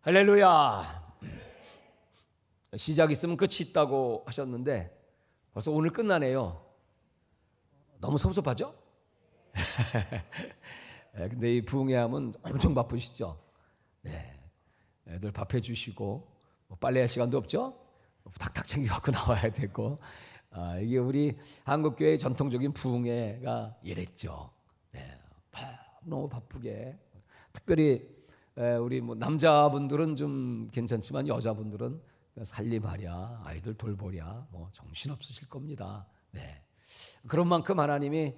할렐루야. 시작 있으면 끝이 있다고 하셨는데 벌써 오늘 끝나네요. 너무 섭섭하죠? 근데 이 부흥회하면 엄청 바쁘시죠? 네. 애들 밥해 주시고 빨래할 시간도 없죠? 탁탁 챙겨갖고 나와야 되고 이게 우리 한국교회의 전통적인 부흥회가 이랬죠. 네. 너무 바쁘게 특별히 우리 뭐 남자분들은 좀 괜찮지만 여자분들은 살림하랴 아이들 돌보랴 뭐 정신 없으실 겁니다. 네. 그런 만큼 하나님이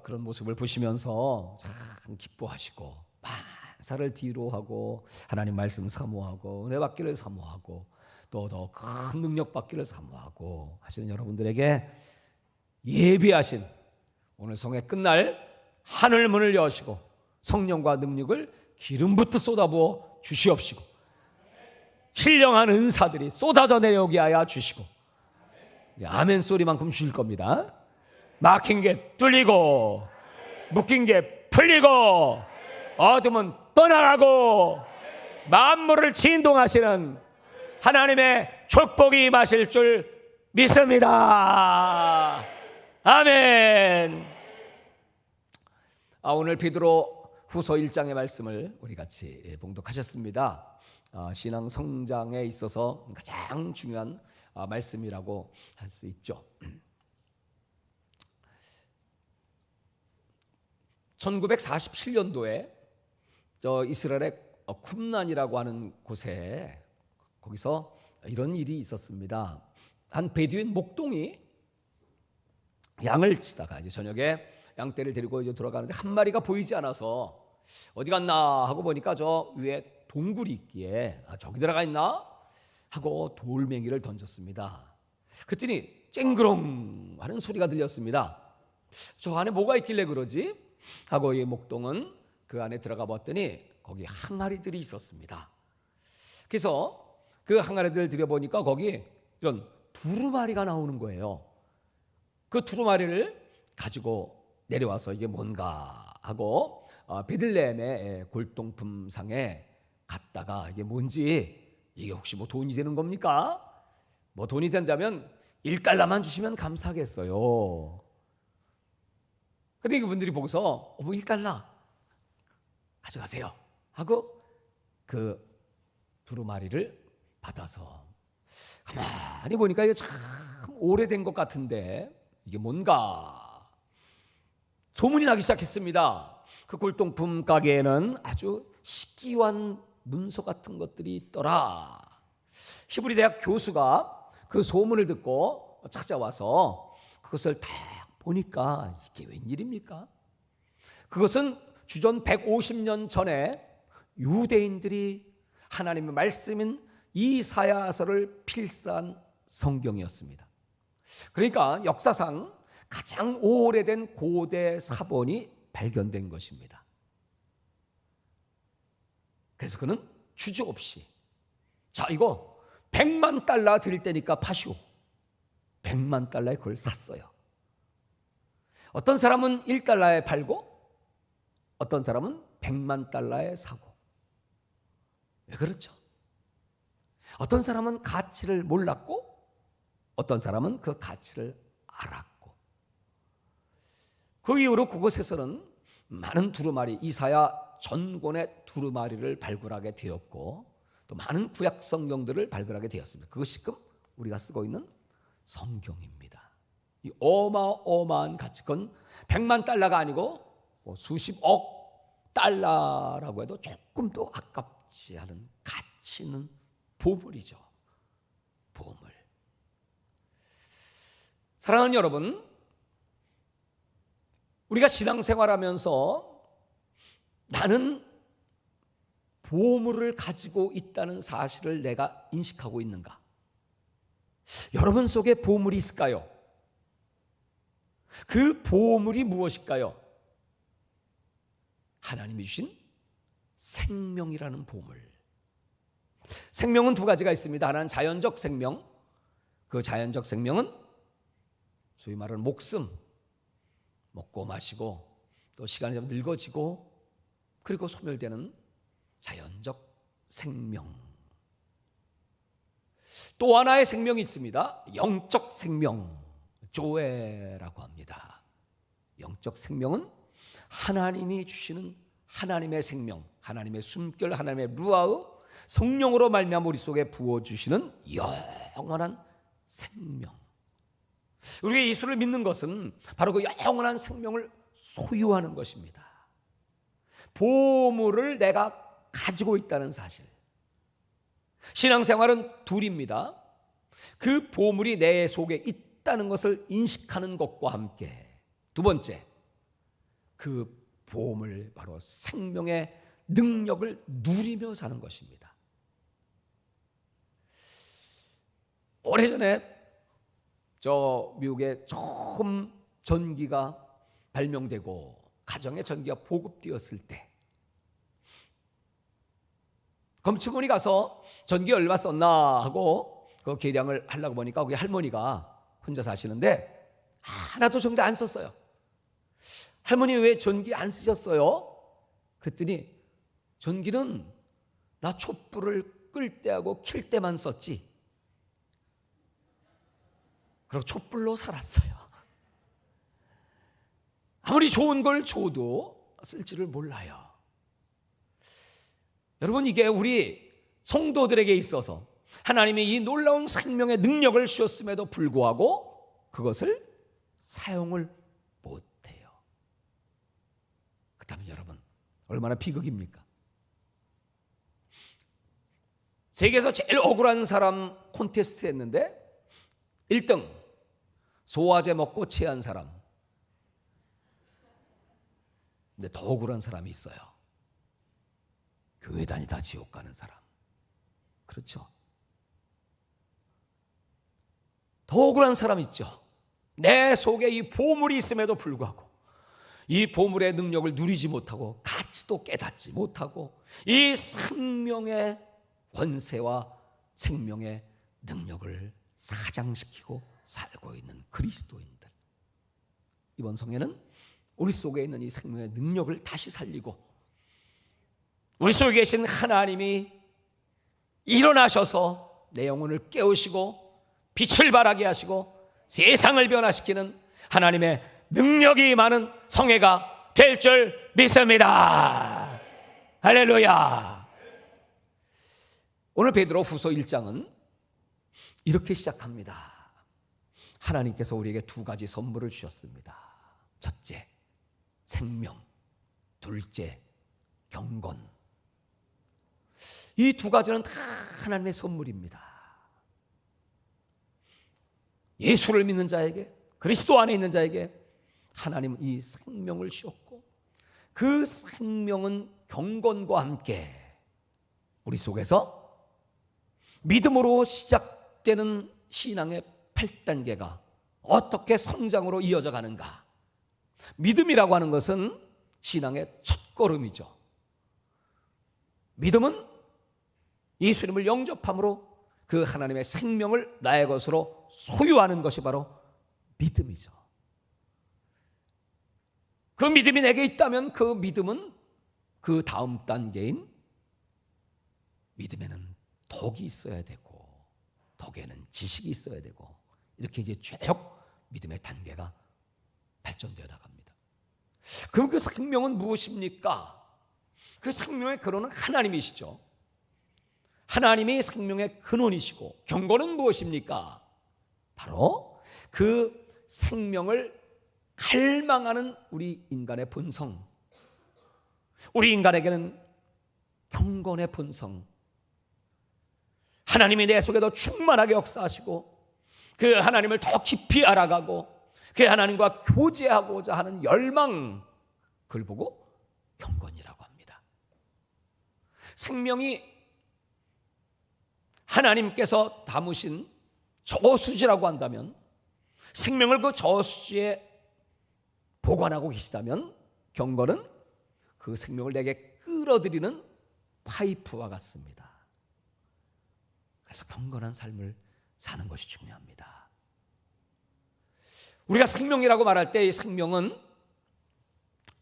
그런 모습을 보시면서 참 기뻐하시고 만사를 뒤로하고 하나님 말씀 사모하고 은혜 받기를 사모하고 또 더 큰 능력 받기를 사모하고 하시는 여러분들에게 예비하신 오늘 성회 끝날 하늘 문을 여시고 성령과 능력을 기름부터 쏟아부어 주시옵시고 신령한 은사들이 쏟아져 내려오게 하여 주시고 아멘 소리만큼 주실 겁니다. 막힌 게 뚫리고 묶인 게 풀리고 어둠은 떠나가고 만물을 진동하시는 하나님의 축복이 임하실 줄 믿습니다. 아멘. 오늘 베드로 후서 1장의 말씀을 우리 같이 봉독하셨습니다. 신앙 성장에 있어서 가장 중요한 말씀이라고 할 수 있죠. 1947년도에 이스라엘의 쿰란이라고 하는 곳에 거기서 이런 일이 있었습니다. 한 베두인 목동이 양을 치다가 이제 저녁에 양떼를 데리고 이제 돌아가는데 한 마리가 보이지 않아서 어디 갔나 하고 보니까 저 위에 동굴이 있기에 저기 들어가 있나 하고 돌멩이를 던졌습니다. 그랬더니 쨍그렁 하는 소리가 들렸습니다. 저 안에 뭐가 있길래 그러지? 하고 이 목동은 그 안에 들어가 봤더니 거기 항아리들이 있었습니다. 그래서 그 항아리들 들여보니까 거기 이런 두루마리가 나오는 거예요. 그 두루마리를 가지고 내려와서 이게 뭔가 하고 베들레헴의 골동품상에 갔다가 이게 뭔지 이게 혹시 뭐 돈이 되는 겁니까? 뭐 돈이 된다면 1달러만 주시면 감사하겠어요. 근데 그분들이 보고서 뭐 1달러 가져가세요 하고 그 두루마리를 받아서 가만히 보니까 이게 참 오래된 것 같은데 이게 뭔가 소문이 나기 시작했습니다. 그 골동품 가게에는 아주 희귀한 문서 같은 것들이 있더라. 히브리 대학 교수가 그 소문을 듣고 찾아와서 그것을 딱 보니까 이게 웬일입니까? 그것은 주전 150년 전에 유대인들이 하나님의 말씀인 이사야서를 필사한 성경이었습니다. 그러니까 역사상 가장 오래된 고대 사본이 발견된 것입니다. 그래서 그는 주저 없이 자 이거 100만 달러 드릴 테니까 파시오. 100만 달러에 그걸 샀어요. 어떤 사람은 1달러에 팔고 어떤 사람은 100만 달러에 사고. 왜 그렇죠? 어떤 사람은 가치를 몰랐고 어떤 사람은 그 가치를 알았고 그 이후로 그곳에서는 많은 두루마리 이사야 전권의 두루마리를 발굴하게 되었고 또 많은 구약 성경들을 발굴하게 되었습니다. 그것이 지금 우리가 쓰고 있는 성경입니다. 이 어마어마한 가치, 그건 100만 달러가 아니고 수십억 달러라고 해도 조금도 아깝지 않은 가치 있는 보물이죠. 보물. 사랑하는 여러분, 우리가 신앙생활하면서 나는 보물을 가지고 있다는 사실을 내가 인식하고 있는가? 여러분 속에 보물이 있을까요? 그 보물이 무엇일까요? 하나님이 주신 생명이라는 보물. 생명은 두 가지가 있습니다. 하나는 자연적 생명. 그 자연적 생명은 소위 말하는 목숨. 먹고 마시고 또 시간이 좀 늙어지고 그리고 소멸되는 자연적 생명. 또 하나의 생명이 있습니다. 영적 생명, 조에라고 합니다. 영적 생명은 하나님이 주시는 하나님의 생명, 하나님의 숨결, 하나님의 루아의 성령으로 말미암아 우리 속에 부어주시는 영원한 생명. 우리가 예수를 믿는 것은 바로 그 영원한 생명을 소유하는 것입니다. 보물을 내가 가지고 있다는 사실. 신앙생활은 둘입니다. 그 보물이 내 속에 있다는 것을 인식하는 것과 함께, 두 번째, 그 보물, 바로 생명의 능력을 누리며 사는 것입니다. 오래전에 미국에 처음 전기가 발명되고 가정에 전기가 보급되었을 때, 검침원이 가서 전기 얼마 썼나 하고 그 계량을 하려고 보니까 거기 할머니가 혼자 사시는데 하나도 전기 안 썼어요. 할머니 왜 전기 안 쓰셨어요? 그랬더니 전기는 나 촛불을 끌 때하고 킬 때만 썼지. 그리고 촛불로 살았어요. 아무리 좋은 걸 줘도 쓸지를 몰라요. 여러분, 이게 우리 성도들에게 있어서 하나님이 이 놀라운 생명의 능력을 주셨음에도 불구하고 그것을 사용을 못해요. 그렇다면 여러분, 얼마나 비극입니까? 세계에서 제일 억울한 사람 콘테스트 했는데 1등 소화제 먹고 체한 사람. 근데 더 억울한 사람이 있어요. 교회 다니다 지옥 가는 사람. 그렇죠? 더 억울한 사람 있죠. 내 속에 이 보물이 있음에도 불구하고 이 보물의 능력을 누리지 못하고 가치도 깨닫지 못하고 이 생명의 권세와 생명의 능력을 사장시키고 살고 있는 그리스도인들. 이번 성회는 우리 속에 있는 이 생명의 능력을 다시 살리고 우리 속에 계신 하나님이 일어나셔서 내 영혼을 깨우시고 빛을 발하게 하시고 세상을 변화시키는 하나님의 능력이 많은 성회가 될 줄 믿습니다. 할렐루야. 오늘 베드로 후서 1장은 이렇게 시작합니다. 하나님께서 우리에게 두 가지 선물을 주셨습니다. 첫째, 생명. 둘째, 경건. 이 두 가지는 다 하나님의 선물입니다. 예수를 믿는 자에게, 그리스도 안에 있는 자에게 하나님은 이 생명을 주셨고 그 생명은 경건과 함께 우리 속에서 믿음으로 시작되는 신앙의 8단계가 어떻게 성장으로 이어져 가는가. 믿음이라고 하는 것은 신앙의 첫걸음이죠. 믿음은 예수님을 영접함으로 그 하나님의 생명을 나의 것으로 소유하는 것이 바로 믿음이죠. 그 믿음이 내게 있다면 그 믿음은 그 다음 단계인 믿음에는 덕이 있어야 되고 덕에는 지식이 있어야 되고 이렇게 이제 쭉 믿음의 단계가 발전되어 나갑니다. 그럼 그 생명은 무엇입니까? 그 생명의 근원은 하나님이시죠. 하나님이 생명의 근원이시고 경건은 무엇입니까? 바로 그 생명을 갈망하는 우리 인간의 본성. 우리 인간에게는 경건의 본성. 하나님이 내 속에 더 충만하게 역사하시고 그 하나님을 더 깊이 알아가고 그 하나님과 교제하고자 하는 열망, 그걸 보고 경건이라고 합니다. 생명이 하나님께서 담으신 저수지라고 한다면, 생명을 그 저수지에 보관하고 계시다면 경건은 그 생명을 내게 끌어들이는 파이프와 같습니다. 그래서 경건한 삶을 사는 것이 중요합니다. 우리가 생명이라고 말할 때 이 생명은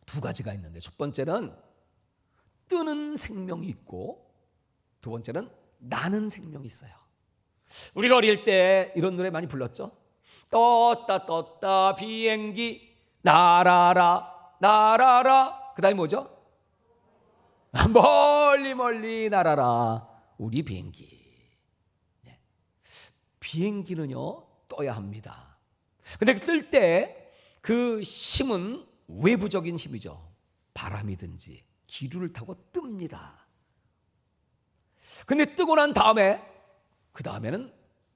두 가지가 있는데, 첫 번째는 뜨는 생명이 있고 두 번째는 나는 생명이 있어요. 우리가 어릴 때 이런 노래 많이 불렀죠. 떴다 떴다 비행기 날아라 날아라. 그 다음에 뭐죠? 멀리 멀리 날아라 우리 비행기. 비행기는요 떠야 합니다. 근데 뜰 때 그 힘은 외부적인 힘이죠. 바람이든지 기류를 타고 뜹니다. 근데 뜨고 난 다음에 그 다음에는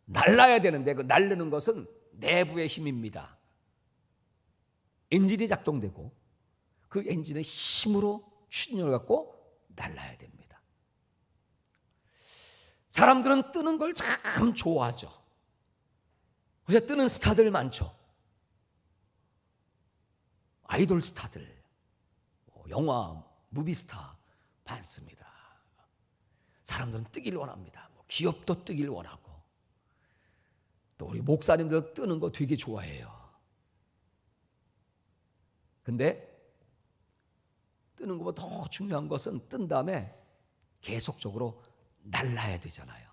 날라야 되는데 그 날르는 것은 내부의 힘입니다. 엔진이 작동되고 그 엔진의 힘으로 추진력을 갖고 날라야 됩니다. 사람들은 뜨는 걸 참 좋아하죠. 그래서 뜨는 스타들 많죠. 아이돌 스타들, 영화, 무비스타 많습니다. 사람들은 뜨길 원합니다. 기업도 뜨길 원하고 또 우리 목사님들 뜨는 거 되게 좋아해요. 근데 뜨는 것보다 더 중요한 것은 뜬 다음에 계속적으로 날라야 되잖아요.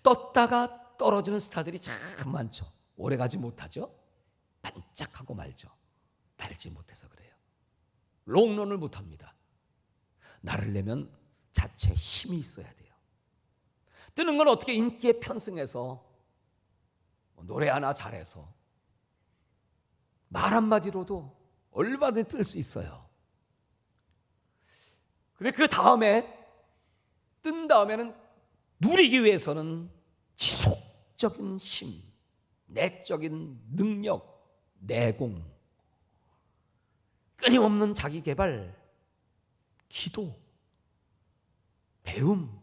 떴다가 떨어지는 스타들이 참 많죠. 오래가지 못하죠. 반짝하고 말죠. 날지 못해서 그래요. 롱런을 못합니다. 날으려면 자체 힘이 있어야 돼요. 뜨는 건 어떻게 인기에 편승해서 노래 하나 잘해서 말 한마디로도 얼마든지 뜰 수 있어요. 근데 그 다음에 뜬 다음에는 누리기 위해서는 지속적인 힘, 내적인 능력, 내공, 끊임없는 자기개발, 기도, 배움,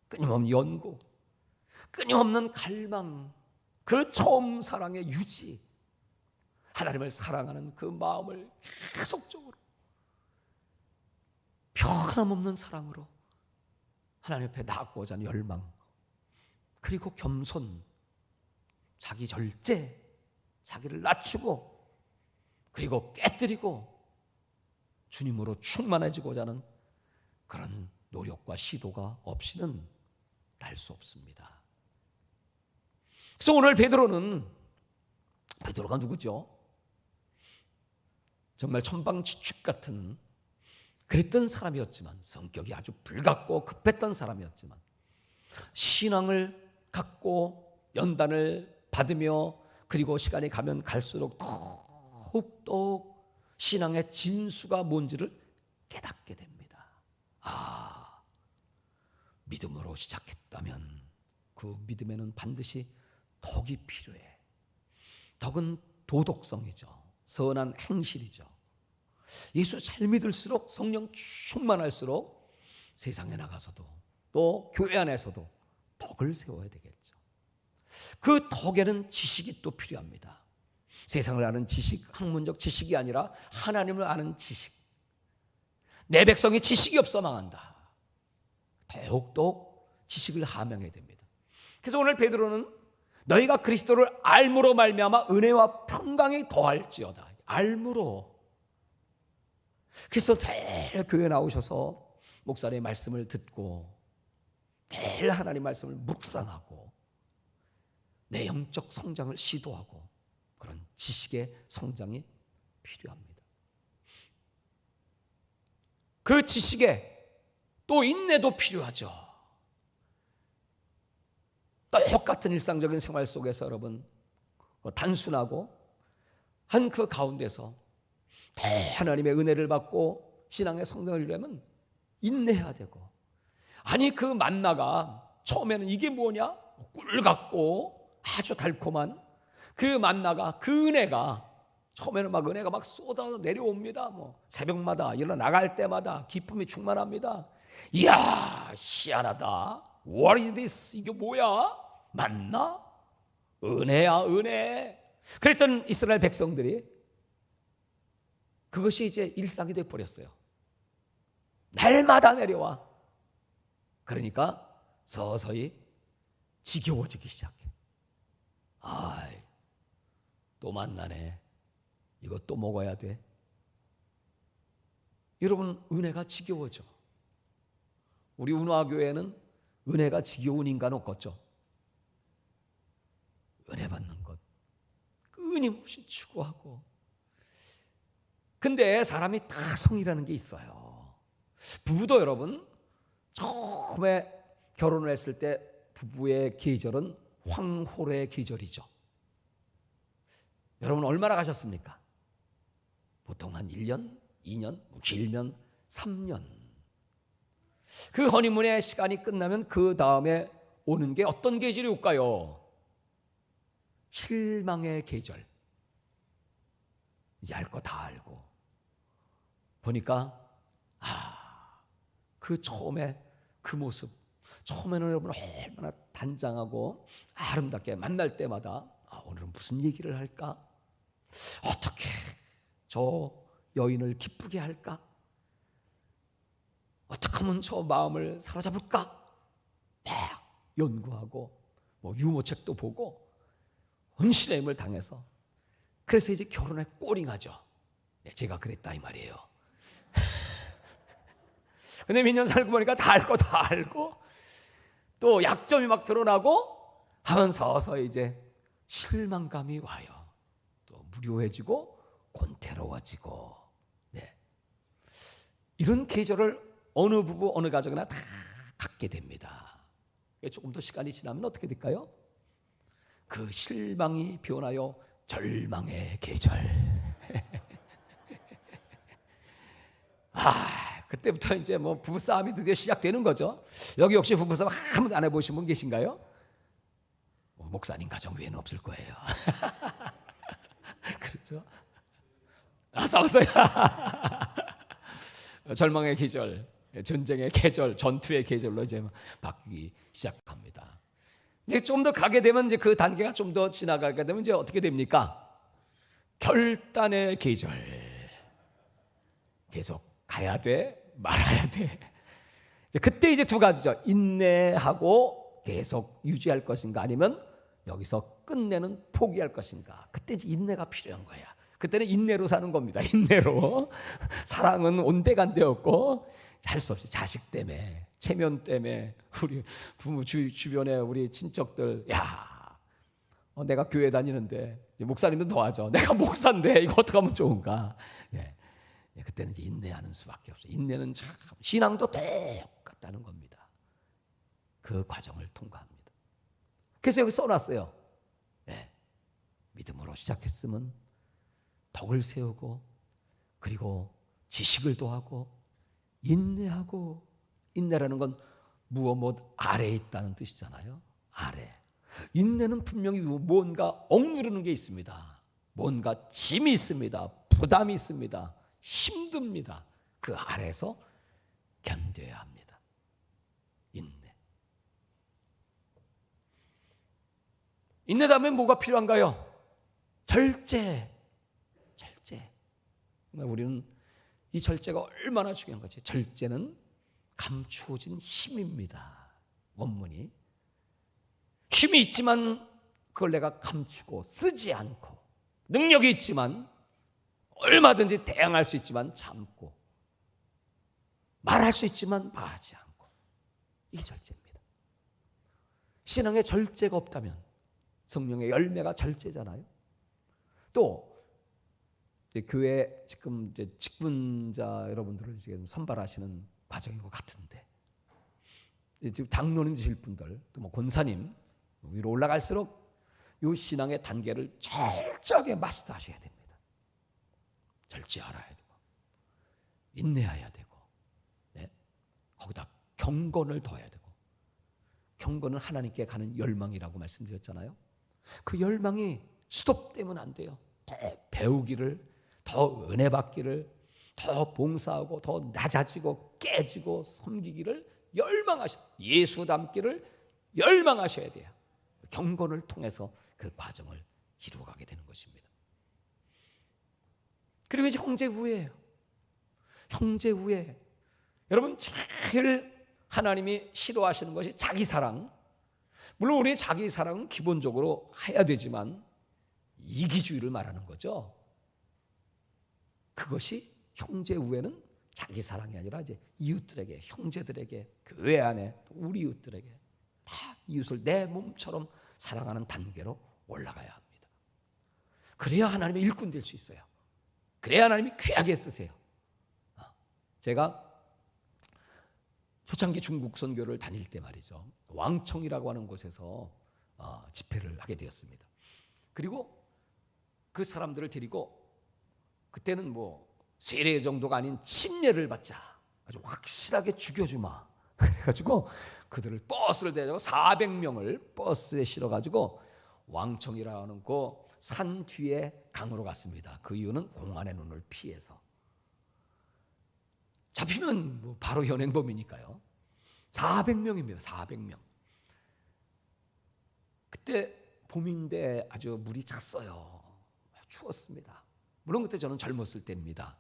끊임없는 연구, 끊임없는 갈망, 그 처음 사랑의 유지, 하나님을 사랑하는 그 마음을 계속적으로 변함없는 사랑으로 하나님 앞에 나아가고자 하는 열망, 그리고 겸손, 자기 절제, 자기를 낮추고 그리고 깨뜨리고 주님으로 충만해지고자 하는 그런 노력과 시도가 없이는 날 수 없습니다. 그래서 오늘 베드로가 누구죠? 정말 천방지축 같은 그랬던 사람이었지만, 성격이 아주 불같고 급했던 사람이었지만, 신앙을 갖고 연단을 받으며 그리고 시간이 가면 갈수록 더욱더 신앙의 진수가 뭔지를 깨닫게 됩니다. 믿음으로 시작했다면 그 믿음에는 반드시 덕이 필요해. 덕은 도덕성이죠. 선한 행실이죠. 예수 잘 믿을수록, 성령 충만할수록 세상에 나가서도 또 교회 안에서도 덕을 세워야 되겠죠. 그 덕에는 지식이 또 필요합니다. 세상을 아는 지식, 학문적 지식이 아니라 하나님을 아는 지식. 내 백성이 지식이 없어 망한다. 더욱더 지식을 함양해야 됩니다. 그래서 오늘 베드로는 너희가 그리스도를 알므로 말미암아 은혜와 평강이 더할지어다. 알므로. 그래서 늘 교회 나오셔서 목사님의 말씀을 듣고 늘 하나님 말씀을 묵상하고 내 영적 성장을 시도하고 그런 지식의 성장이 필요합니다. 그 지식에 또 인내도 필요하죠. 똑같은 일상적인 생활 속에서 여러분 단순하고 한 그 가운데서 하나님의 은혜를 받고 신앙의 성장을 이루려면 인내해야 되고, 아니 그 만나가 처음에는 이게 뭐냐? 꿀 같고 아주 달콤한 그 만나가, 그 은혜가 처음에는 막 은혜가 막 쏟아져 내려옵니다. 새벽마다 일어나갈 때마다 기쁨이 충만합니다. 이야 희한하다. What is this? 이게 뭐야? 만나? 은혜야 은혜. 그랬던 이스라엘 백성들이 그것이 이제 일상이 되어버렸어요. 날마다 내려와. 그러니까 서서히 지겨워지기 시작해. 또 만나네. 이거 또 먹어야 돼. 여러분 은혜가 지겨워져. 우리 운화교회는 은혜가 지겨운 인간 없겠죠. 은혜 받는 것 끊임없이 추구하고. 근데 사람이 다 성이라는 게 있어요. 부부도 여러분 처음에 결혼을 했을 때 부부의 계절은 황홀의 계절이죠. 여러분 얼마나 가셨습니까? 보통 한 1년, 2년, 길면 3년. 그 허니문의 시간이 끝나면 그 다음에 오는 게 어떤 계절이 올까요? 실망의 계절. 이제 알 거 다 알고 보니까 그 처음에 그 모습, 처음에는 여러분 얼마나 단장하고 아름답게 만날 때마다 오늘은 무슨 얘기를 할까? 어떻게 저 여인을 기쁘게 할까? 어떻게 하면 저 마음을 사로잡을까? 막 연구하고 유모책도 보고 헌신의 힘을 당해서 그래서 이제 결혼에 꼬링하죠. 제가 그랬다 이 말이에요. 근데 몇 년 살고 보니까 다 알 거 다 알고 또 약점이 막 드러나고 하면 서서 이제 실망감이 와요. 또 무료해지고 곤태로워지고. 이런 계절을 어느 부부 어느 가정이나 다 갖게 됩니다. 조금 더 시간이 지나면 어떻게 될까요? 그 실망이 변하여 절망의 계절. 그때부터 이제 부부싸움이 드디어 시작되는 거죠. 여기 혹시 부부싸움 한 번도 안 해보신 분 계신가요? 목사님 가정 외에는 없을 거예요. 그렇죠? 싸웠어요. 절망의 계절, 전쟁의 계절, 전투의 계절로 이제 바뀌기 시작합니다. 이제 좀 더 가게 되면 이제 그 단계가 좀 더 지나가게 되면 이제 어떻게 됩니까? 결단의 계절. 계속 가야 돼, 말아야 돼. 그때 이제 두 가지죠. 인내하고 계속 유지할 것인가, 아니면 여기서 끝내는 포기할 것인가. 그때 이제 인내가 필요한 거야. 그때는 인내로 사는 겁니다. 인내로. 사랑은 온데간데없고 할 수 없이 자식 때문에, 체면 때문에, 우리 부모 주변에 우리 친척들, 내가 교회 다니는데, 목사님은 더하죠. 내가 목사인데 이거 어떻게 하면 좋은가. 그때는 이제 인내하는 수밖에 없어요. 인내는 참 신앙도 똑같다는 겁니다. 그 과정을 통과합니다. 그래서 여기 써놨어요. 믿음으로 시작했으면 덕을 세우고, 그리고 지식을 더하고, 인내하고. 인내라는 건 무엇 아래에 있다는 뜻이잖아요. 아래. 인내는 분명히 뭔가 억누르는 게 있습니다. 뭔가 짐이 있습니다. 부담이 있습니다. 힘듭니다. 그 아래에서 견뎌야 합니다. 인내. 인내다음에 뭐가 필요한가요? 절제. 절제. 우리는 이 절제가 얼마나 중요한 거지. 절제는 감추어진 힘입니다. 원문이. 힘이 있지만 그걸 내가 감추고 쓰지 않고, 능력이 있지만 얼마든지 대항할 수 있지만 참고, 말할 수 있지만 말하지 않고. 이게 절제입니다. 신앙에 절제가 없다면 성령의 열매가 절제잖아요. 또 교회 지금 이제 직분자 여러분들을 지금 선발하시는 과정인 것 같은데, 지금 장로님 되실 분들, 또 권사님 위로 올라갈수록 이 신앙의 단계를 철저하게 마스터하셔야 됩니다. 절제하라야 되고, 인내해야 되고, 거기다 경건을 더해야 되고. 경건은 하나님께 가는 열망이라고 말씀드렸잖아요. 그 열망이 스톱되면 안 돼요. 더 배우기를, 더 은혜 받기를, 더 봉사하고, 더 낮아지고 깨지고 섬기기를 예수 닮기를 열망하셔야 돼요. 경건을 통해서 그 과정을 이루어가게 되는 것입니다. 그리고 이제 형제우애예요. 형제우애. 여러분, 제일 하나님이 싫어하시는 것이 자기 사랑. 물론 우리의 자기 사랑은 기본적으로 해야 되지만 이기주의를 말하는 거죠. 그것이 형제우애는 자기 사랑이 아니라 이제 이웃들에게, 형제들에게, 교회 안에 우리 이웃들에게 다 이웃을 내 몸처럼 사랑하는 단계로 올라가야 합니다. 그래야 하나님의 일꾼 될 수 있어요. 그래야 하나님이 귀하게 쓰세요. 제가 초창기 중국 선교를 다닐 때 말이죠, 왕청이라고 하는 곳에서 집회를 하게 되었습니다. 그리고 그 사람들을 데리고, 그때는 뭐 세례 정도가 아닌 침례를 받자, 아주 확실하게 죽여주마 그래가지고 그들을 버스를 대고 400명을 버스에 실어가지고 왕청이라는 그 산 뒤에 강으로 갔습니다. 그 이유는 공안의 눈을 피해서. 잡히면 뭐 바로 현행범이니까요. 400명입니다. 400명. 그때 봄인데 아주 물이 찼어요. 추웠습니다. 물론 그때 저는 젊었을 때입니다.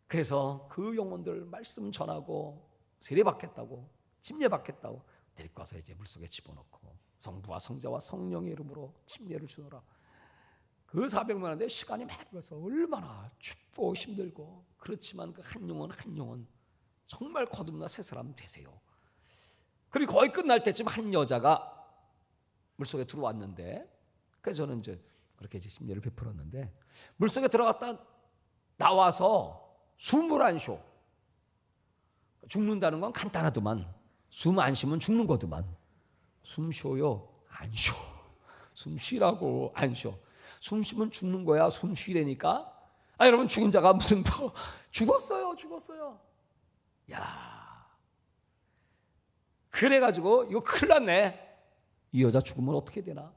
그래서 그 영혼들 말씀 전하고 세례받겠다고, 침례받겠다고 데리고 와서 이제 물속에 집어넣고 성부와 성자와 성령의 이름으로 침례를 주노라. 그 400만원대 시간이 많이 걸려서 얼마나 춥고 힘들고, 그렇지만 그 한 영혼 한 영혼 정말 거듭나 새 사람 되세요. 그리고 거의 끝날 때쯤 한 여자가 물속에 들어왔는데, 그래서 저는 이제 그렇게 이제 침례를 베풀었는데, 물속에 들어갔다 나와서 숨을 안 쉬어. 죽는다는 건 간단하더만, 숨 안 쉬면 죽는 거더만. 숨 쉬어요? 안 쉬어. 숨 쉬라고. 안 쉬어. 숨 쉬면 죽는 거야. 숨 쉬라니까. 여러분, 죽은 자가 무슨 뭐 죽었어요. 야, 그래가지고 이거 큰일 났네. 이 여자 죽으면 어떻게 되나?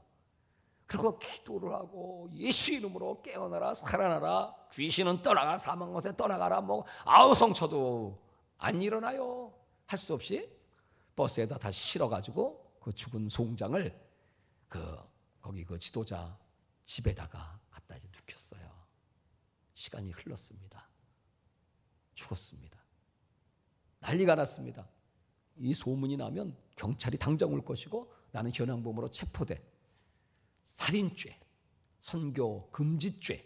그리고 기도를 하고 예수 이름으로 깨어나라, 살아나라, 귀신은 떠나가라, 사망 것에 떠나가라, 뭐 아우 성쳐도 안 일어나요. 할 수 없이 버스에다 다시 실어가지고 그 죽은 송장을 거기 그 지도자 집에다가 갖다 이제 눕혔어요. 시간이 흘렀습니다. 죽었습니다. 난리가 났습니다. 이 소문이 나면 경찰이 당장 올 것이고, 나는 현행범으로 체포돼 살인죄, 선교 금지죄,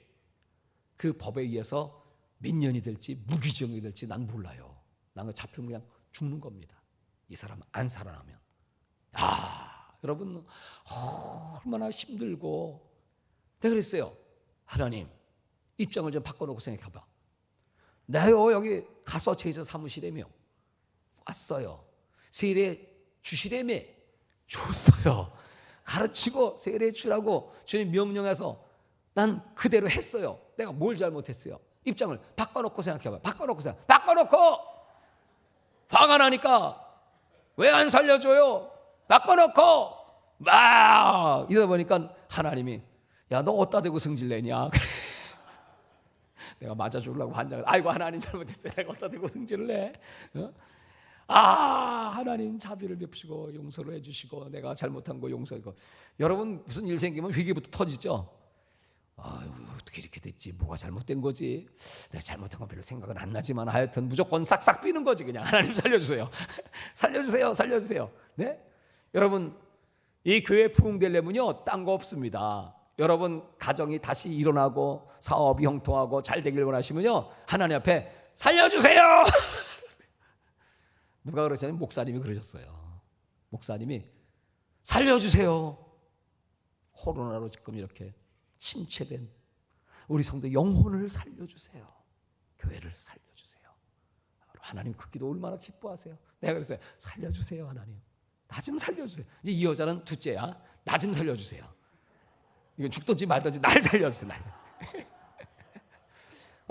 그 법에 의해서 몇 년이 될지 무기징역이 될지 난 몰라요. 나는 잡히면 그냥 죽는 겁니다. 이 사람 안 살아나면. 여러분, 얼마나 힘들고. 내가 그랬어요. 하나님, 입장을 좀 바꿔놓고 생각해봐. 내요 여기 가서 제자 사무실에며 왔어요. 세례 주시래며 줬어요. 가르치고 세례 주라고 주님 명령해서 난 그대로 했어요. 내가 뭘 잘못했어요? 입장을 바꿔놓고 생각해봐. 바꿔놓고 화가 나니까 왜 안 살려줘요? 바꿔놓고 막 이러다 보니까 하나님이, 야, 너 어디다 대고 승질내냐? 내가 맞아주려고 환장을, 아이고 하나님 잘못했어요. 내가 어디다 대고 승질을 내? 하나님 자비를 베푸시고 용서를 해주시고 내가 잘못한 거 용서하고. 여러분, 무슨 일 생기면 회개부터 터지죠. 어떻게 이렇게 됐지? 뭐가 잘못된 거지? 내가 잘못한 건 별로 생각은 안 나지만 하여튼 무조건 싹싹 비는 거지. 그냥 하나님 살려주세요. 살려주세요. 네? 여러분, 이 교회 부흥되려면요 딴 거 없습니다. 여러분 가정이 다시 일어나고 사업이 형통하고 잘 되길 원하시면요 하나님 앞에 살려주세요. 누가 그러셨냐면 목사님이 그러셨어요. 목사님이 살려주세요. 코로나로 지금 이렇게 침체된 우리 성도 영혼을 살려주세요. 교회를 살려주세요. 하나님 그 기도 얼마나 기뻐하세요. 내가 그랬어요. 살려주세요 하나님. 나 좀 살려주세요. 이제 이 여자는 둘째야. 나 좀 살려주세요. 이건 죽든지 말든지 날 살려주세요.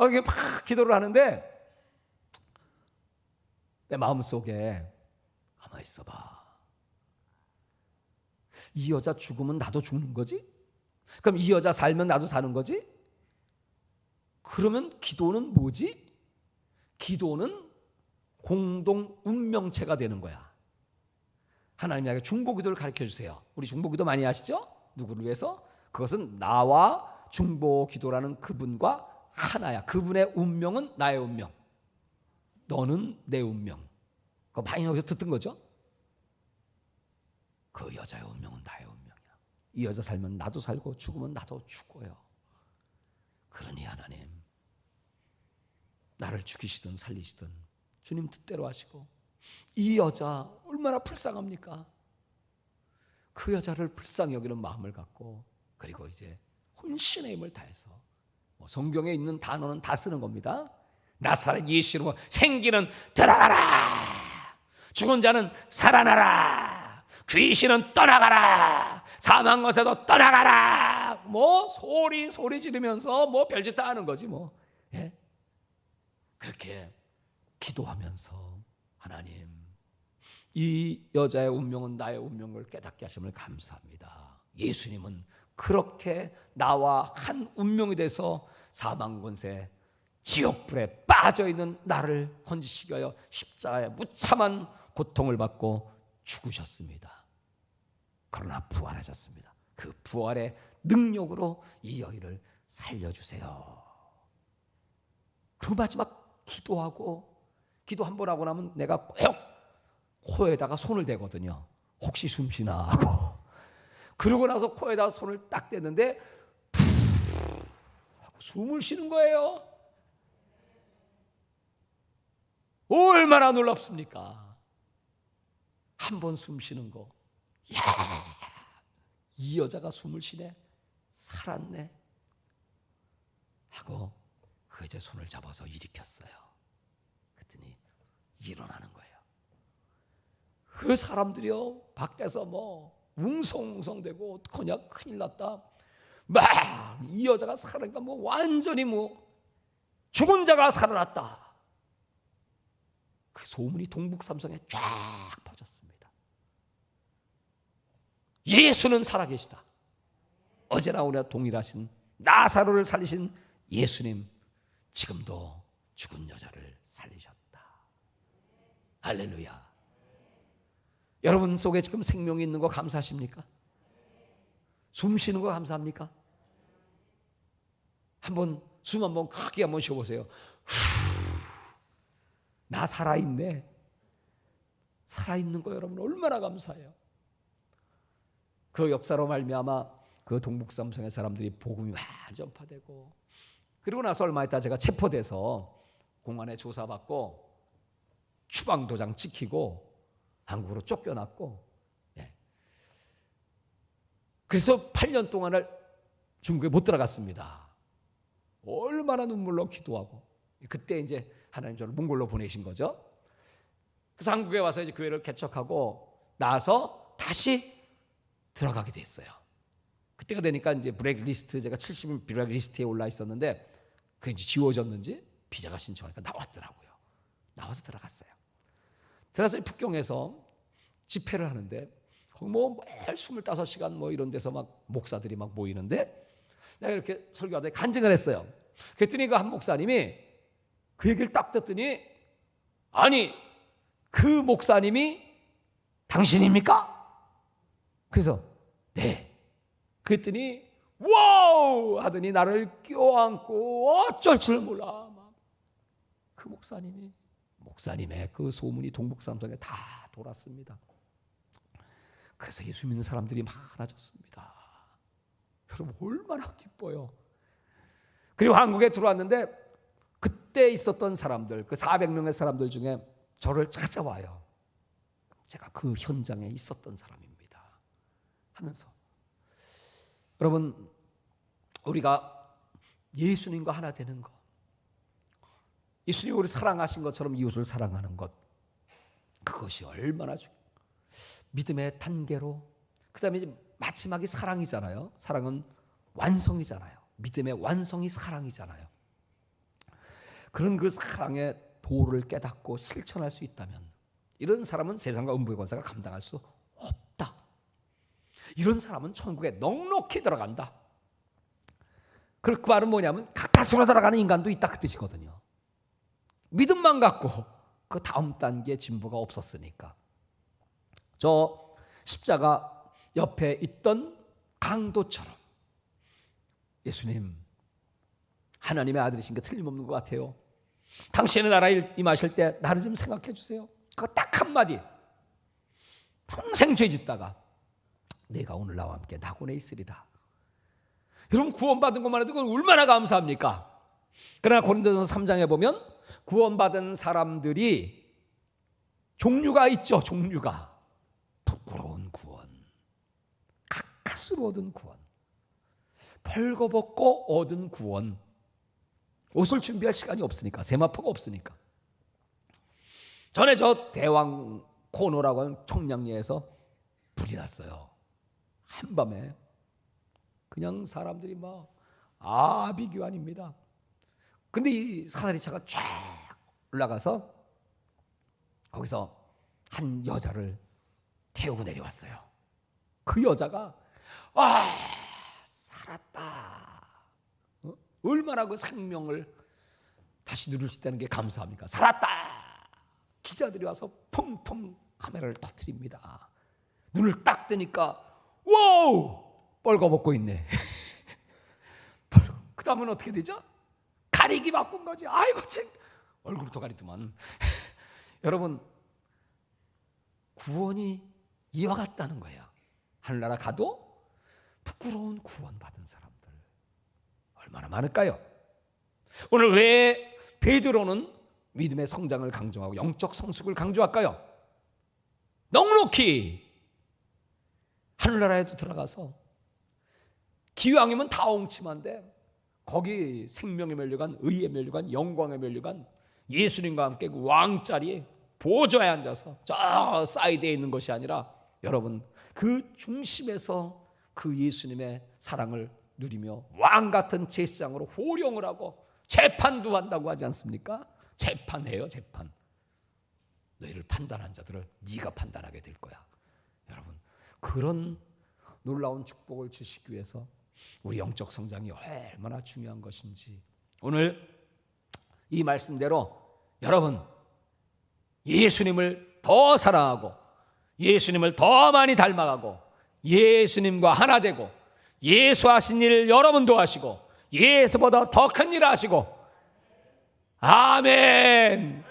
이게 막 기도를 하는데 내 마음속에 가만히 있어봐. 이 여자 죽으면 나도 죽는 거지? 그럼 이 여자 살면 나도 사는 거지? 그러면 기도는 뭐지? 기도는 공동 운명체가 되는 거야. 하나님에게 중보기도를 가르쳐주세요. 우리 중보기도 많이 하시죠? 누구를 위해서? 그것은 나와 중보기도라는 그분과 하나야. 그분의 운명은 나의 운명, 너는 내 운명. 그거 많이 여기서 듣던 거죠? 그 여자의 운명은 나의 운명이야. 이 여자 살면 나도 살고 죽으면 나도 죽어요. 그러니 하나님, 나를 죽이시든 살리시든 주님 뜻대로 하시고, 이 여자 얼마나 불쌍합니까? 그 여자를 불쌍히 여기는 마음을 갖고, 그리고 이제 혼신의 힘을 다해서, 성경에 있는 단어는 다 쓰는 겁니다. 나사렛 예수로 생기는 들어가라, 죽은 자는 살아나라, 귀신은 떠나가라, 사망 것에도 떠나가라, 소리 지르면서 별짓 다 하는 거지 예? 그렇게 기도하면서, 하나님, 이 여자의 운명은 나의 운명을 깨닫게 하심을 감사합니다. 예수님은 그렇게 나와 한 운명이 돼서 사망 권세, 지옥불에 빠져있는 나를 건지시기 위하여 십자가에 무참한 고통을 받고 죽으셨습니다. 그러나 부활하셨습니다. 그 부활의 능력으로 이 여인을 살려주세요. 그 마지막 기도하고, 기도 한 번 하고 나면 내가 꼭 코에다가 손을 대거든요. 혹시 숨쉬나 하고. 그러고 나서 코에다가 손을 딱 댔는데 푸 하고 숨을 쉬는 거예요. 얼마나 놀랍습니까? 한 번 숨 쉬는 거. 야, 이 여자가 숨을 쉬네, 살았네 하고 그 이제 손을 잡아서 일으켰어요. 그랬더니 일어나는 거예요. 그 사람들이요, 밖에서 웅성웅성대고 어떡하냐, 큰일 났다, 막 이 여자가 살아나니까 완전히 죽은 자가 살아났다, 그 소문이 동북삼성에 쫙 퍼졌습니다. 예수는 살아계시다. 어제나 오늘 동일하신 나사로를 살리신 예수님, 지금도 죽은 여자를 살리셨다. 할렐루야. 여러분 속에 지금 생명이 있는 거 감사하십니까? 숨 쉬는 거 감사합니까? 숨 한번 크게 한번 쉬어보세요. 나 살아있네. 살아있는 거 여러분 얼마나 감사해요. 그 역사로 말미암아 그 동북삼성의 사람들이 복음이 많이 전파되고, 그리고 나서 얼마 있다 제가 체포돼서 공안에 조사받고 추방도장 찍히고 한국으로 쫓겨났고, 그래서 8년 동안을 중국에 못 들어갔습니다. 얼마나 눈물로 기도하고, 그때 이제 하나님 저를 몽골로 보내신 거죠. 그래서 한국에 와서 이제 교회를 개척하고 나서 다시 들어가게 됐어요. 그때가 되니까 이제 블랙리스트, 제가 70인 블랙리스트에 올라 있었는데 그게 이제 지워졌는지 비자가 신청하니까 나왔더라고요. 나와서 들어갔어요. 들어가서 북경에서 집회를 하는데 거기 매일 25시간 이런 데서 목사들이 모이는데, 내가 이렇게 설교하다가 간증을 했어요. 그랬더니 그 한 목사님이 그 얘기를 딱 듣더니, 아니, 그 목사님이 당신입니까? 그래서 네. 그랬더니 와우 하더니 나를 껴안고 어쩔 줄 몰라. 그 목사님의 그 소문이 동북삼성에 다 돌았습니다. 그래서 예수 믿는 사람들이 많아졌습니다. 여러분 얼마나 기뻐요. 그리고 한국에 들어왔는데 그때 있었던 사람들, 그 400명의 사람들 중에 저를 찾아와요. 제가 그 현장에 있었던 사람입니다 하면서, 여러분 우리가 예수님과 하나 되는 것, 예수님이 우리를 사랑하신 것처럼 이웃을 사랑하는 것, 그것이 얼마나 믿음의 단계로, 그 다음에 이제 마지막이 사랑이잖아요. 사랑은 완성이잖아요. 믿음의 완성이 사랑이잖아요. 그런 그 사랑의 도를 깨닫고 실천할 수 있다면, 이런 사람은 세상과 음부의 권세가 감당할 수 없다. 이런 사람은 천국에 넉넉히 들어간다. 그 말은 뭐냐면 가까스로 들어가는 인간도 있다, 그 뜻이거든요. 믿음만 갖고 그 다음 단계의 진보가 없었으니까. 저 십자가 옆에 있던 강도처럼 예수님, 하나님의 아들이신 게 틀림없는 것 같아요. 당신의 나라에 임하실 때 나를 좀 생각해 주세요. 그거 딱 한마디. 평생 죄 짓다가 내가 오늘 나와 함께 낙원에 있으리라. 여러분 구원받은 것만 해도 얼마나 감사합니까? 그러나 고린도전서 3장에 보면 구원받은 사람들이 종류가 있죠. 종류가 부끄러운 구원, 가까스로 얻은 구원, 벌거벗고 얻은 구원. 옷을 준비할 시간이 없으니까, 세마포가 없으니까. 전에 저 대왕 코노라고 하는 총량리에서 불이 났어요. 한밤에 그냥 사람들이 막 아비규환입니다. 근데 이 사다리차가 쫙 올라가서 거기서 한 여자를 태우고 내려왔어요. 그 여자가 살았다. 얼마나 그 생명을 다시 누릴 수 있다는 게 감사합니까? 살았다. 기자들이 와서 펑펑 카메라를 터뜨립니다. 눈을 딱 뜨니까 와우! 뻘거벗고 있네. 그 다음은 어떻게 되죠? 가리기 바쁜 거지. 아이고 참 얼굴부터 가리더만. 여러분, 구원이 이와 같다는 거예요. 하늘나라 가도 부끄러운 구원받은 사람들 얼마나 많을까요? 오늘 왜 베드로는 믿음의 성장을 강조하고 영적 성숙을 강조할까요? 넉넉히 하늘나라에도 들어가서 기왕이면 다 옹침한데 거기 생명의 면류관, 의의 면류관, 영광의 면류관, 예수님과 함께 그 왕자리에 보좌에 앉아서 저 사이드에 있는 것이 아니라 여러분 그 중심에서 그 예수님의 사랑을 누리며 왕같은 제사장으로 호령을 하고 재판도 한다고 하지 않습니까? 재판해요. 재판. 너희를 판단한 자들을 네가 판단하게 될 거야. 여러분, 그런 놀라운 축복을 주시기 위해서 우리 영적 성장이 얼마나 중요한 것인지 오늘 이 말씀대로 여러분 예수님을 더 사랑하고 예수님을 더 많이 닮아가고 예수님과 하나 되고 예수 하신 일 여러분도 하시고 예수보다 더 큰 일 하시고 아멘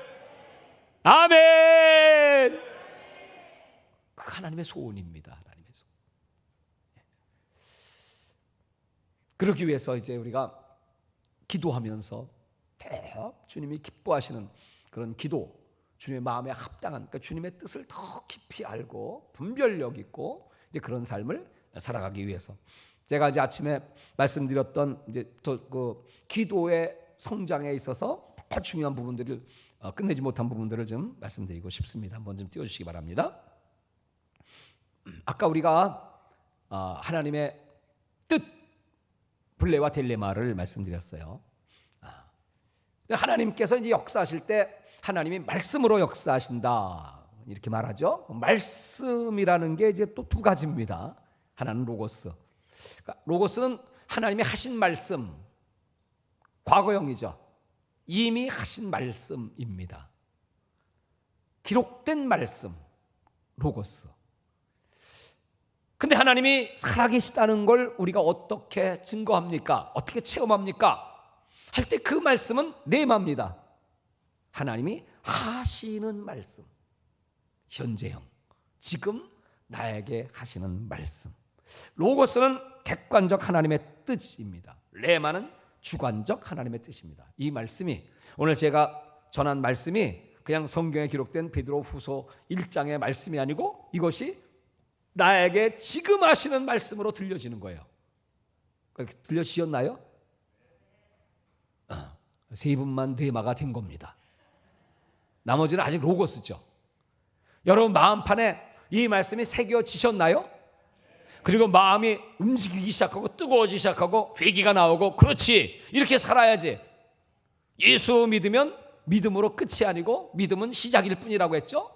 아멘. 그 하나님의 소원입니다. 하나님의 소원. 그러기 위해서 이제 우리가 기도하면서 주님이 기뻐하시는 그런 기도, 주님의 마음에 합당한, 그러니까 주님의 뜻을 더 깊이 알고 분별력 있고 이제 그런 삶을 살아가기 위해서 제가 이제 아침에 말씀드렸던 이제 그 기도의 성장에 있어서 중요한 부분들을 끝내지 못한 부분들을 좀 말씀드리고 싶습니다. 한번 좀 띄워주시기 바랍니다. 아까 우리가 하나님의 뜻, 블레와 델레마를 말씀드렸어요. 하나님께서 이제 역사하실 때 하나님이 말씀으로 역사하신다 이렇게 말하죠. 말씀이라는 게 이제 또 두 가지입니다. 하나는 로고스. 그러니까 로고스는 하나님이 하신 말씀, 과거형이죠. 이미 하신 말씀입니다. 기록된 말씀, 로고스. 근데 하나님이 살아계시다는 걸 우리가 어떻게 증거합니까? 어떻게 체험합니까? 할 때 그 말씀은 레마입니다. 하나님이 하시는 말씀, 현재형, 지금 나에게 하시는 말씀. 로고스는 객관적 하나님의 뜻입니다. 레마는 주관적 하나님의 뜻입니다. 이 말씀이 오늘 제가 전한 말씀이 그냥 성경에 기록된 베드로 후서 1장의 말씀이 아니고 이것이 나에게 지금 하시는 말씀으로 들려지는 거예요. 들려지셨나요? 세 분만 레마가 된 겁니다. 나머지는 아직 로고스죠. 여러분 마음판에 이 말씀이 새겨지셨나요? 그리고 마음이 움직이기 시작하고 뜨거워지기 시작하고 회개가 나오고 그렇지 이렇게 살아야지. 예수 믿으면 믿음으로 끝이 아니고 믿음은 시작일 뿐이라고 했죠.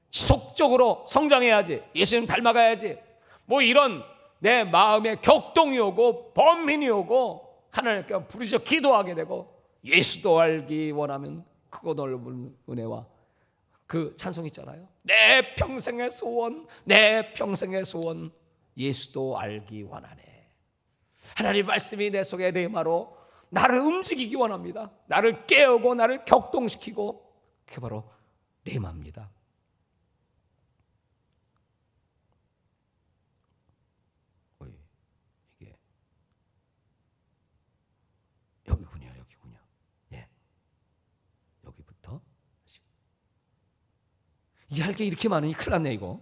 지속적으로 성장해야지. 예수님 닮아가야지. 뭐 이런 내 마음에 격동이 오고 번민이 오고 하나님께 부르셔 기도하게 되고 예수도 알기 원하면 크고 넓은 은혜와 그 찬송 있잖아요. 내 평생의 소원, 내 평생의 소원 예수도 알기 원하네. 하나님 말씀이 내 속에 레마로 나를 움직이기 원합니다. 나를 깨우고 나를 격동시키고 그게 바로 레마입니다. 이게 여기군요. 예. 이 할 게 이렇게 많으니 큰일 났네 이거.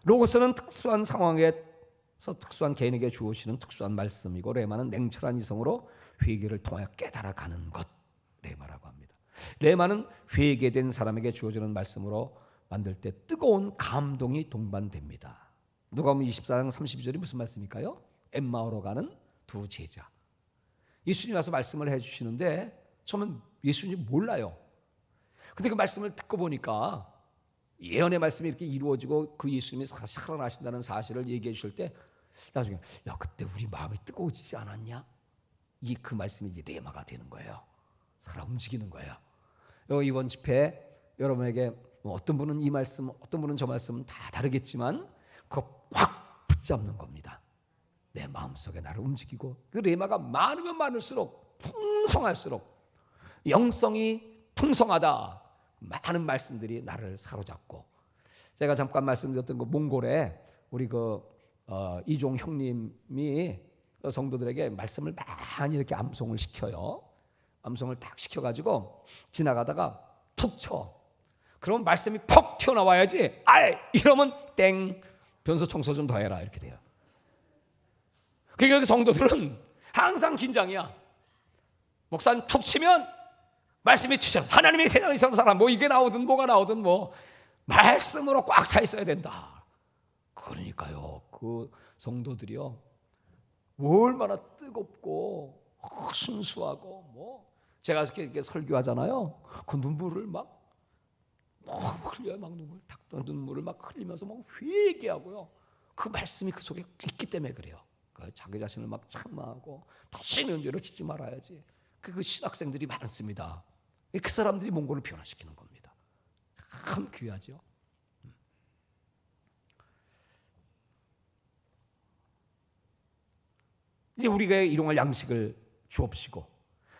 로고스는 특수한 상황에서 특수한 개인에게 주어지는 특수한 말씀이고, 레마는 냉철한 이성으로 회개를 통하여 깨달아가는 것, 레마라고 합니다. 레마는 회개된 사람에게 주어지는 말씀으로 만들 때 뜨거운 감동이 동반됩니다. 누가복음 24장 32절이 무슨 말씀일까요? 엠마오로 가는 두 제자. 예수님 와서 말씀을 해주시는데 처음엔 예수님 몰라요. 근데 그 말씀을 듣고 보니까 예언의 말씀이 이렇게 이루어지고 그 예수님이 살아나신다는 사실을 얘기해 주실 때 나중에 야 그때 우리 마음이 뜨거워지지 않았냐? 그 말씀이 이제 레마가 되는 거예요. 살아 움직이는 거예요. 이번 집회 여러분에게 어떤 분은 이 말씀, 어떤 분은 저 말씀 다 다르겠지만 그거 확 붙잡는 겁니다. 내 마음속에 나를 움직이고, 그 레마가 많으면 많을수록 풍성할수록 영성이 풍성하다. 많은 말씀들이 나를 사로잡고, 제가 잠깐 말씀드렸던 그 몽골에 우리 이종 형님이 성도들에게 말씀을 많이 이렇게 암송을 시켜요. 암송을 딱 시켜가지고 지나가다가 툭 쳐. 그럼 말씀이 퍽 튀어나와야지. 이러면 땡, 변소 청소 좀 더 해라 이렇게 돼요. 그러니까 성도들은 항상 긴장이야. 목사님 툭 치면 말씀이 튀죠. 하나님의 세상에 있는 사람 이게 나오든 뭐가 나오든 말씀으로 꽉 차 있어야 된다. 그러니까요, 그 성도들이요 얼마나 뜨겁고 순수하고 제가 이렇게 설교하잖아요. 그 눈물을 막 흘려요. 막 눈물을 막 흘리면서 막 회개하고요. 그 말씀이 그 속에 있기 때문에 그래요. 자기 자신을 막 참아하고 다시는 죄를 짓지 말아야지. 그 신학생들이 많습니다. 그 사람들이 몽골을 변화시키는 겁니다. 참 귀하죠. 이제 우리가 일용할 양식을 주옵시고,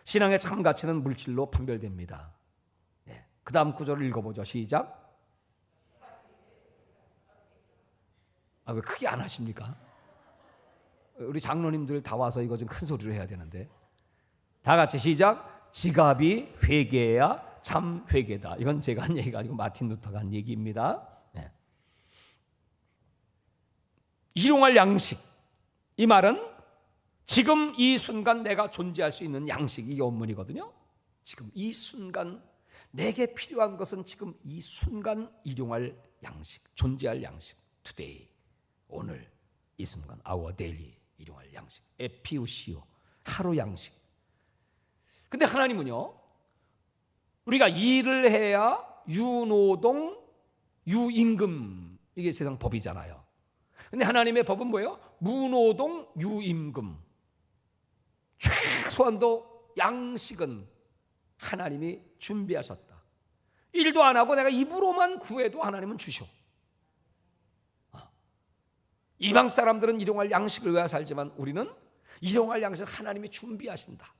신앙의 참 가치는 물질로 판별됩니다. 그 다음 구절을 읽어보죠. 시작. 왜 크게 안 하십니까? 우리 장로님들 다 와서 이거 좀 큰 소리로 해야 되는데. 다 같이 시작. 지갑이 회개야 참 회개다. 이건 제가 한 얘기가 아니고 마틴 루터가 한 얘기입니다. 일용할 양식, 이 말은 지금 이 순간 내가 존재할 수 있는 양식, 이게 원문이거든요. 지금 이 순간 내게 필요한 것은 지금 이 순간 일용할 양식, 존재할 양식. today, 오늘 이 순간, our daily 일용할 양식. 에피우시오, 하루 양식. 근데 하나님은요, 우리가 일을 해야 유노동, 유임금, 이게 세상 법이잖아요. 근데 하나님의 법은 뭐예요? 무노동, 유임금. 최소한도 양식은 하나님이 준비하셨다. 일도 안 하고 내가 입으로만 구해도 하나님은 주셔. 이방 사람들은 일용할 양식을 위해 살지만 우리는 일용할 양식을 하나님이 준비하신다.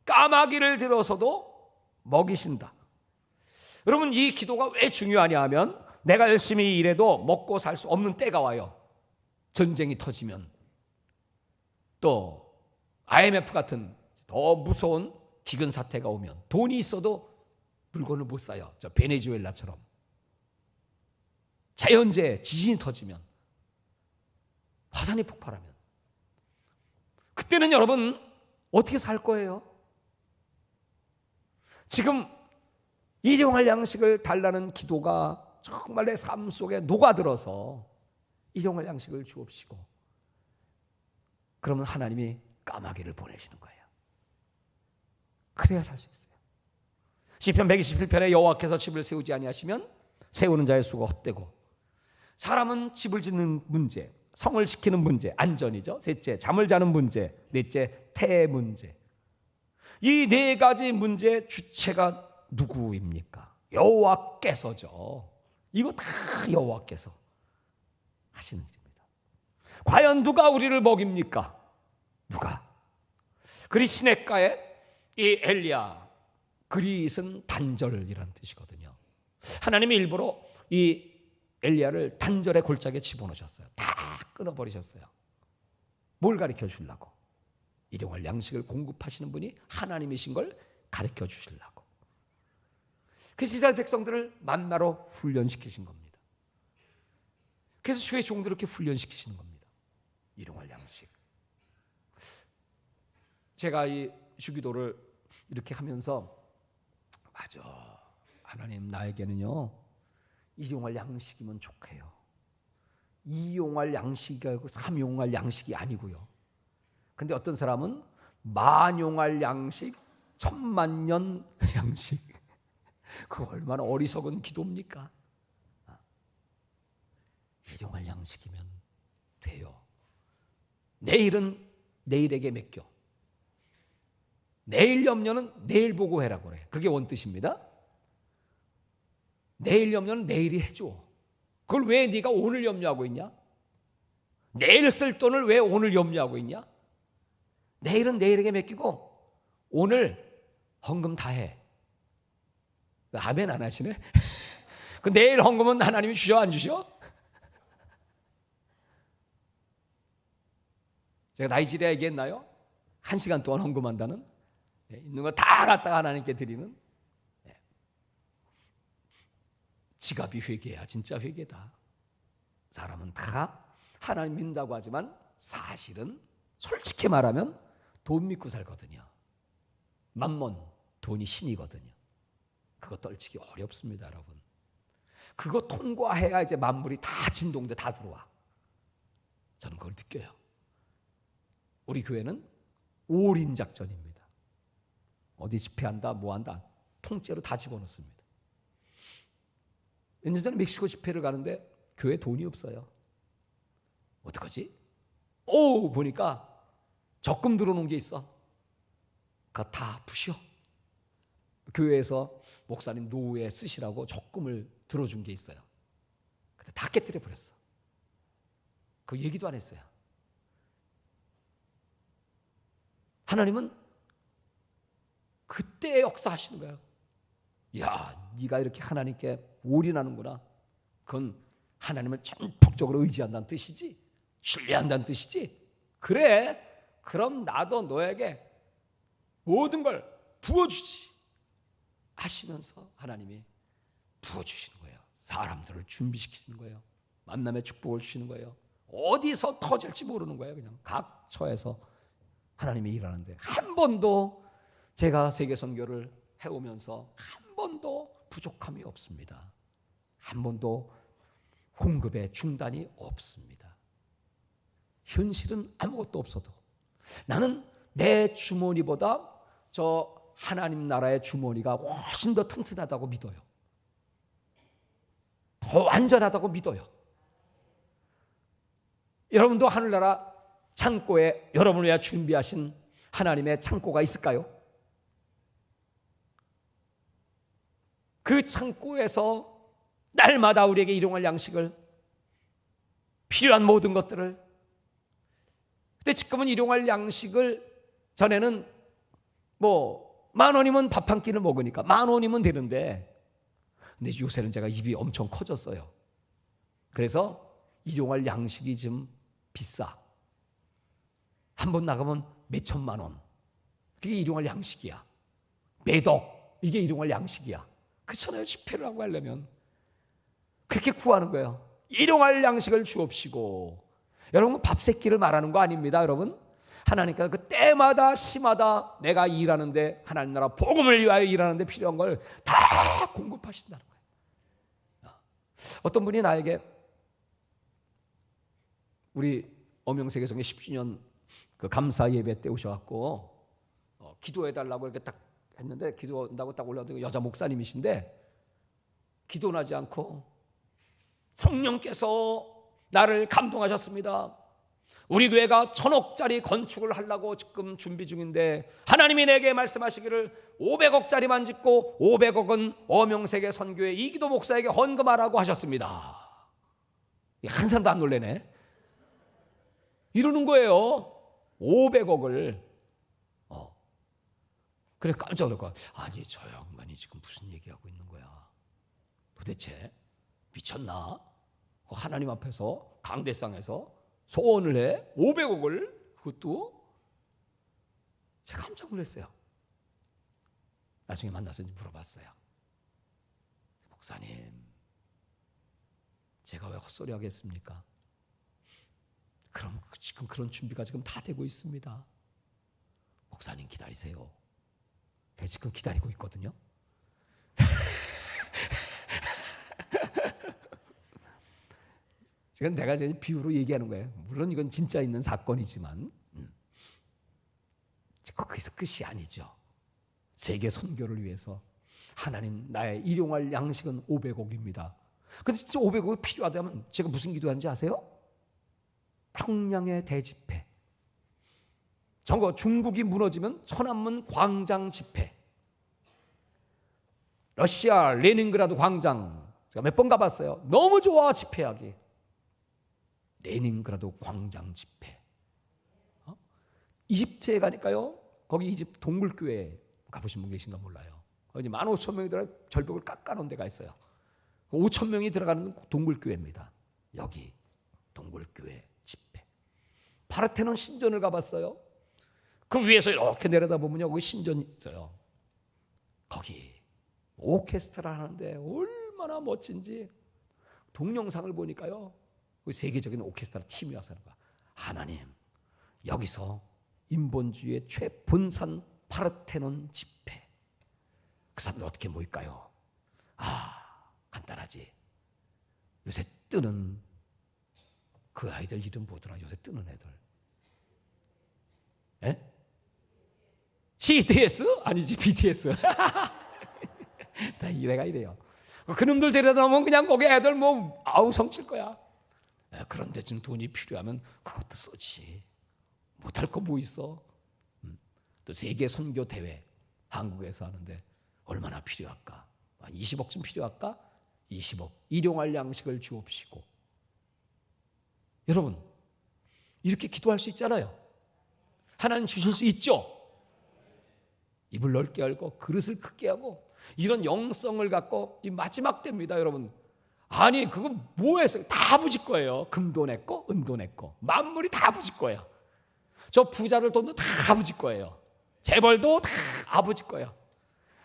까마귀를 들어서도 먹이신다. 여러분, 이 기도가 왜 중요하냐 하면 내가 열심히 일해도 먹고 살 수 없는 때가 와요. 전쟁이 터지면, 또 IMF 같은 더 무서운 기근 사태가 오면, 돈이 있어도 물건을 못 사요. 저 베네수엘라처럼. 자연재해, 지진이 터지면, 화산이 폭발하면, 그때는 여러분 어떻게 살 거예요? 지금 일용할 양식을 달라는 기도가 정말 내 삶 속에 녹아들어서 일용할 양식을 주옵시고, 그러면 하나님이 까마귀를 보내시는 거예요. 그래야 살 수 있어요. 시편 127편에 여호와께서 집을 세우지 아니하시면 세우는 자의 수가 헛되고, 사람은 집을 짓는 문제, 성을 지키는 문제, 안전이죠. 셋째, 잠을 자는 문제. 넷째, 태 문제. 이 네 가지 문제의 주체가 누구입니까? 여호와께서죠. 이거 다 여호와께서 하시는 일입니다. 과연 누가 우리를 먹입니까? 누가? 그리 시냇가에 이 엘리야, 그릿은 단절이라는 뜻이거든요. 하나님이 일부러 이 엘리야를 단절의 골짜기에 집어넣으셨어요. 다 끊어버리셨어요. 뭘 가르쳐 주려고? 일용할 양식을 공급하시는 분이 하나님이신 걸 가르쳐 주시려고. 그 이스라엘 백성들을 만나러 훈련시키신 겁니다. 그래서 주의 종들을 이렇게 훈련시키시는 겁니다. 일용할 양식. 제가 이 주기도를 이렇게 하면서 맞아, 하나님 나에게는요 일용할 양식이면 좋게요. 이용할 양식이 아니고 삼용할 양식이 아니고요. 근데 어떤 사람은 만용할 양식, 천만년 양식. 그거 얼마나 어리석은 기도입니까? 일용할 양식이면 돼요. 내일은 내일에게 맡겨. 내일 염려는 내일 보고 해라고 그래. 그게 원뜻입니다. 내일 염려는 내일이 해줘. 그걸 왜 네가 오늘 염려하고 있냐? 내일 쓸 돈을 왜 오늘 염려하고 있냐? 내일은 내일에게 맡기고 오늘 헌금 다 해. 아멘 안 하시네? 그 내일 헌금은 하나님이 주셔 안 주셔? 제가 나이지리아 얘기했나요? 1시간 동안 헌금한다는? 있는 거 다 갖다가 하나님께 드리는? 지갑이 회개야. 진짜 회개다. 사람은 다 하나님 믿는다고 하지만 사실은 솔직히 말하면 돈 믿고 살거든요. 만몬, 돈이 신이거든요. 그거 떨치기 어렵습니다, 여러분. 그거 통과해야 이제 만물이 다 진동돼 다 들어와. 저는 그걸 느껴요. 우리 교회는 올인 작전입니다. 어디 집회한다, 뭐한다, 통째로 다 집어넣습니다. 몇 년 전에 멕시코 집회를 가는데 교회에 돈이 없어요. 어떡하지? 보니까 적금 들어놓은 게 있어. 그거 다 부셔. 교회에서 목사님 노후에 쓰시라고 적금을 들어준 게 있어요. 근데 다 깨뜨려 버렸어. 그 얘기도 안 했어요. 하나님은 그때 역사하시는 거예요. 야, 네가 이렇게 하나님께 올인하는구나. 그건 하나님을 전폭적으로 의지한다는 뜻이지, 신뢰한다는 뜻이지. 그래, 그럼 나도 너에게 모든 걸 부어주지 하시면서 하나님이 부어주시는 거예요. 사람들을 준비시키시는 거예요. 만남의 축복을 주시는 거예요. 어디서 터질지 모르는 거예요. 그냥 각 처에서 하나님이 일하는데, 한 번도 제가 세계 선교를 해오면서 한 번도 부족함이 없습니다. 한 번도 공급의 중단이 없습니다. 현실은 아무것도 없어도 나는 내 주머니보다 저 하나님 나라의 주머니가 훨씬 더 튼튼하다고 믿어요. 더 완전하다고 믿어요. 여러분도 하늘나라 창고에 여러분을 위해 준비하신 하나님의 창고가 있을까요? 그 창고에서 날마다 우리에게 일용할 양식을, 필요한 모든 것들을. 근데 지금은 일용할 양식을, 전에는 뭐 10,000원이면 밥 한 끼를 먹으니까 10,000원이면 되는데, 근데 요새는 제가 입이 엄청 커졌어요. 그래서 일용할 양식이 좀 비싸. 한 번 나가면 몇 천만 원. 그게 일용할 양식이야. 매덕, 이게 일용할 양식이야. 그렇잖아요. 집회를 하고 하려면 그렇게 구하는 거예요. 일용할 양식을 주옵시고. 여러분, 밥 새끼를 말하는 거 아닙니다, 여러분. 하나님께서 그 때마다 시마다 내가 일하는데, 하나님 나라 복음을 위하여 일하는데 필요한 걸 다 공급하신다는 거예요. 어떤 분이 나에게 우리 엄영세계성의 10주년 그 감사 예배 때 오셔갖고 기도해달라고 이렇게 딱 했는데, 기도한다고 딱 올라오더니 여자 목사님이신데, 기도는 하지 않고 성령께서 나를 감동하셨습니다. 우리 교회가 1,000억짜리 건축을 하려고 지금 준비 중인데, 하나님이 내게 말씀하시기를 500억짜리만 짓고 500억은 엄영세계 선교회 이기도 목사에게 헌금하라고 하셨습니다. 한 사람도 안 놀래네. 이러는 거예요. 500억을. 그래, 깜짝 놀랄. 아니, 저 양반이 지금 무슨 얘기하고 있는 거야? 도대체 미쳤나? 하나님 앞에서 강대상에서 소원을 해? 500억을? 그것도? 제가 깜짝 놀랐어요. 나중에 만나서 물어봤어요. 목사님, 제가 왜 헛소리 하겠습니까? 그럼 지금 그런 준비가 지금 다 되고 있습니다. 목사님 기다리세요. 제가 지금 기다리고 있거든요. 지금 내가 이제 비유로 얘기하는 거예요. 물론 이건 진짜 있는 사건이지만 거기서 끝이 아니죠. 세계 선교를 위해서 하나님, 나의 일용할 양식은 500억입니다. 근데 진짜 500억이 필요하다면 제가 무슨 기도하는지 아세요? 평양의 대집회, 저거 중국이 무너지면 천안문 광장 집회, 러시아 레닌그라드 광장 제가 몇 번 가봤어요. 너무 좋아 집회하기. 레닌그라드 광장 집회. 이집트에 가니까요, 거기 이집트 동굴교회 가보신 분 계신가 몰라요. 거기 15,000명이 들어가 절벽을 깎아놓은 데가 있어요. 5,000명이 들어가는 동굴교회입니다. 여기 동굴교회 집회. 파르테논 신전을 가봤어요. 그 위에서 이렇게 내려다보면요, 거기 신전이 있어요. 거기 오케스트라 하는데 얼마나 멋진지 동영상을 보니까요, 세계적인 오케스트라 팀이 와서 하는 거야. 하나님, 여기서 인본주의의 최본산 파르테논 집회. 그 사람들 어떻게 모일까요? 간단하지. 요새 뜨는 그 아이들 이름 뭐더라? 요새 뜨는 애들. 에? CTS? 아니지, BTS. 다 내가 이래요. 그놈들 데려다 놓으면 그냥 거기 애들 뭐 아우 성칠 거야. 그런데 좀 돈이 필요하면 그것도 쓰지. 못할 거 뭐 있어? 또 세계 선교 대회 한국에서 하는데 얼마나 필요할까? 20억쯤 필요할까? 20억. 일용할 양식을 주옵시고. 여러분, 이렇게 기도할 수 있잖아요. 하나님 주실 수 있죠. 입을 넓게 열고 그릇을 크게 하고 이런 영성을 갖고 이 마지막 때입니다, 여러분. 아니, 그건 뭐해서 다 아버지 거예요. 금도 내 거, 은도 내 거, 만물이 다 아버지 거예요. 저 부자들 돈도 다 아버지 거예요. 재벌도 다 아버지 거예요.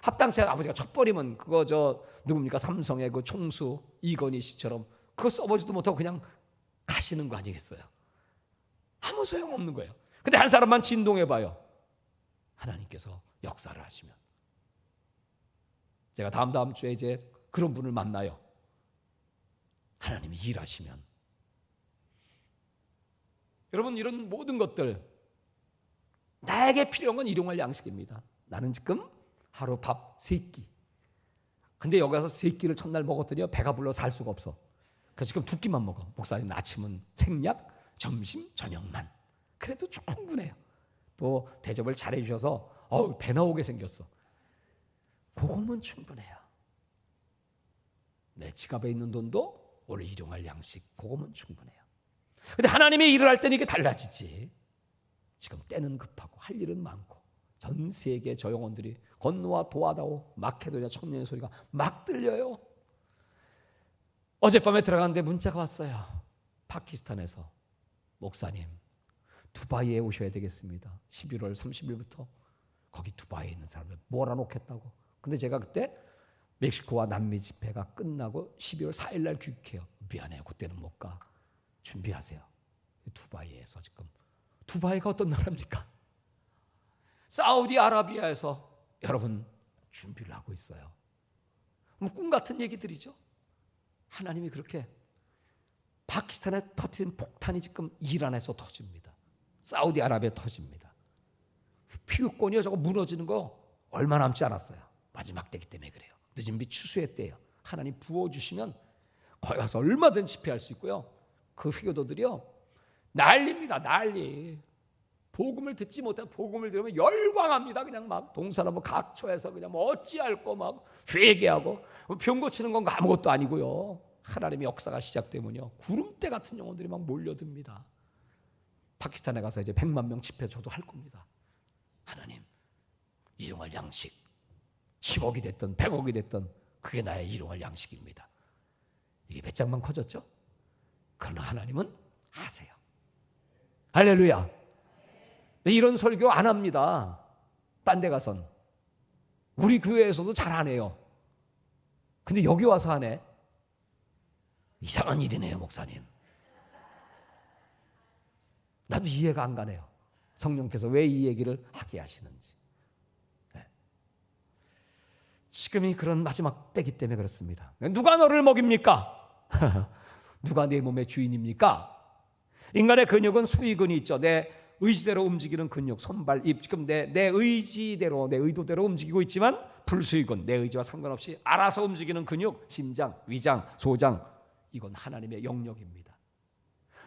합당세 아버지가 척버리면 그거 저 누굽니까? 삼성의 그 총수 이건희 씨처럼 그거 써보지도 못하고 그냥 가시는 거 아니겠어요? 아무 소용없는 거예요. 근데 한 사람만 진동해봐요. 하나님께서 역사를 하시면. 제가 다음 주에 이제 그런 분을 만나요. 하나님이 일하시면. 여러분, 이런 모든 것들 나에게 필요한 건 일용할 양식입니다. 나는 지금 하루 밥 3끼. 근데 여기 가서 3끼를 첫날 먹었더니 배가 불러 살 수가 없어. 그래서 지금 2끼만 먹어. 목사님, 아침은 생략, 점심, 저녁만. 그래도 충분해요. 또 대접을 잘해 주셔서 배 나오게 생겼어. 그거면 충분해요. 내 지갑에 있는 돈도 오늘 일용할 양식, 그거면 충분해요. 근데 하나님의 일을 할 때는 이게 달라지지. 지금 때는 급하고 할 일은 많고 전 세계 저 영혼들이 건노아 도하다오 마케도냐 청년의 소리가 막 들려요. 어젯밤에 들어갔는데 문자가 왔어요. 파키스탄에서. 목사님, 두바이에 오셔야 되겠습니다. 11월 30일부터 거기 두바이에 있는 사람들 몰아놓겠다고. 근데 제가 그때 멕시코와 남미 집회가 끝나고 12월 4일 날 귀국해요. 미안해요, 그때는 못 가. 준비하세요. 두바이에서 지금. 두바이가 어떤 나라입니까? 사우디아라비아에서 여러분 준비를 하고 있어요. 꿈 같은 얘기들이죠. 하나님이 그렇게 파키스탄에 터진 폭탄이 지금 이란에서 터집니다. 사우디아라비아에 터집니다. 피우권이요, 저거 무너지는 거 얼마 남지 않았어요. 마지막 때기 때문에 그래요. 늦은 빛 추수했대요. 하나님 부어주시면 거기 가서 얼마든지 집회할 수 있고요. 그 회교도들이요 난리입니다. 난리. 복음을 듣지 못하면 복음을 들으면 열광합니다. 그냥 막 동사나무 각처에서 그냥 뭐 어찌할 거 막 회개하고 병 고치는 건 아무것도 아니고요. 하나님의 역사가 시작되면요 구름대 같은 영혼들이 막 몰려듭니다. 파키스탄에 가서 이제 100만 명 집회 저도 할 겁니다. 하나님, 일용할 양식 10억이 됐든 100억이 됐든 그게 나의 일용할 양식입니다. 이게 배짱만 커졌죠? 그러나 하나님은 아세요. 할렐루야. 이런 설교 안 합니다. 딴 데 가선. 우리 교회에서도 잘 안 해요. 근데 여기 와서 하네. 이상한 일이네요, 목사님. 나도 이해가 안 가네요. 성령께서 왜 이 얘기를 하게 하시는지. 네. 지금이 그런 마지막 때기 때문에 그렇습니다. 누가 너를 먹입니까? 누가 내 몸의 주인입니까? 인간의 근육은 수의근이 있죠. 내 의지대로 움직이는 근육, 손발, 입. 지금 내 의지대로, 내 의도대로 움직이고 있지만 불수의근, 내 의지와 상관없이 알아서 움직이는 근육, 심장, 위장, 소장. 이건 하나님의 영역입니다.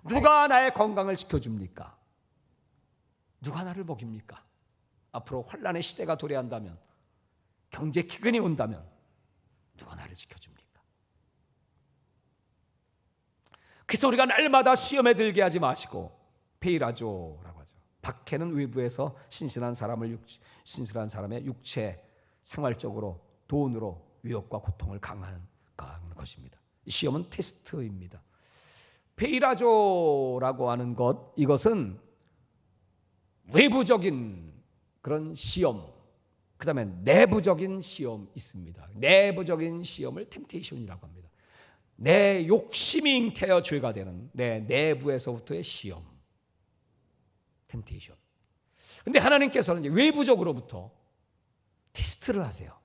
누가 나의 건강을 지켜줍니까? 누가 나를 먹입니까? 앞으로 환난의 시대가 도래한다면, 경제 기근이 온다면 누가 나를 지켜줍니까? 그래서 우리가 날마다 시험에 들게 하지 마시고 페이라조라고 하죠. 박해는 외부에서 신실한 사람의 육체, 생활적으로, 돈으로 위협과 고통을 강화하는 것입니다. 이 시험은 테스트입니다. 페이라조라고 하는 것, 이것은 외부적인 그런 시험, 그 다음에 내부적인 시험 있습니다. 내부적인 시험을 템테이션이라고 합니다. 내 욕심이 잉태하여 죄가 되는 내 내부에서부터의 시험, 템테이션. 근데 하나님께서는 이제 외부적으로부터 테스트를 하세요.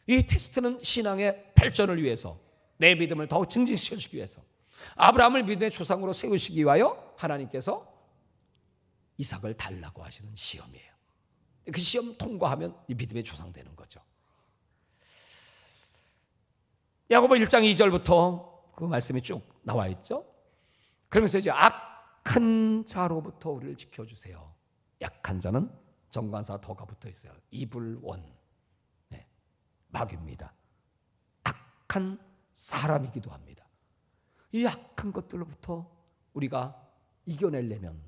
이 테스트는 신앙의 발전을 위해서, 내 믿음을 더욱 증진시켜주기 위해서, 아브라함을 믿음의 조상으로 세우시기 위하여 하나님께서 이삭을 달라고 하시는 시험이에요. 그 시험 통과하면 이 믿음의 조상 되는 거죠. 야고보 1장 2절부터 그 말씀이 쭉 나와 있죠. 그러면서 이제 악한 자로부터 우리를 지켜주세요. 약한 자는 정관사 더가 붙어 있어요. 이불원, 네, 마귀입니다. 악한 사람이기도 합니다. 이 악한 것들로부터 우리가 이겨내려면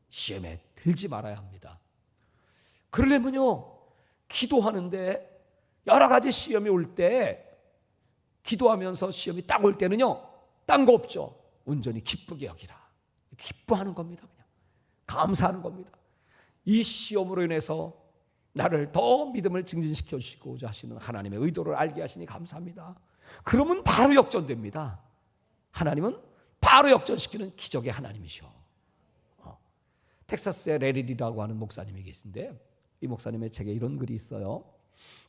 시험에 들지 말아야 합니다. 그러려면요, 기도하는데 여러 가지 시험이 올 때, 기도하면서 시험이 딱 올 때는요, 딴 거 없죠. 온전히 기쁘게 여기라. 기뻐하는 겁니다. 그냥 감사하는 겁니다. 이 시험으로 인해서 나를 더 믿음을 증진시켜 주시고자 하시는 하나님의 의도를 알게 하시니 감사합니다. 그러면 바로 역전됩니다. 하나님은 바로 역전시키는 기적의 하나님이셔. 텍사스의 레릴이라고 하는 목사님이 계신데, 이 목사님의 책에 이런 글이 있어요.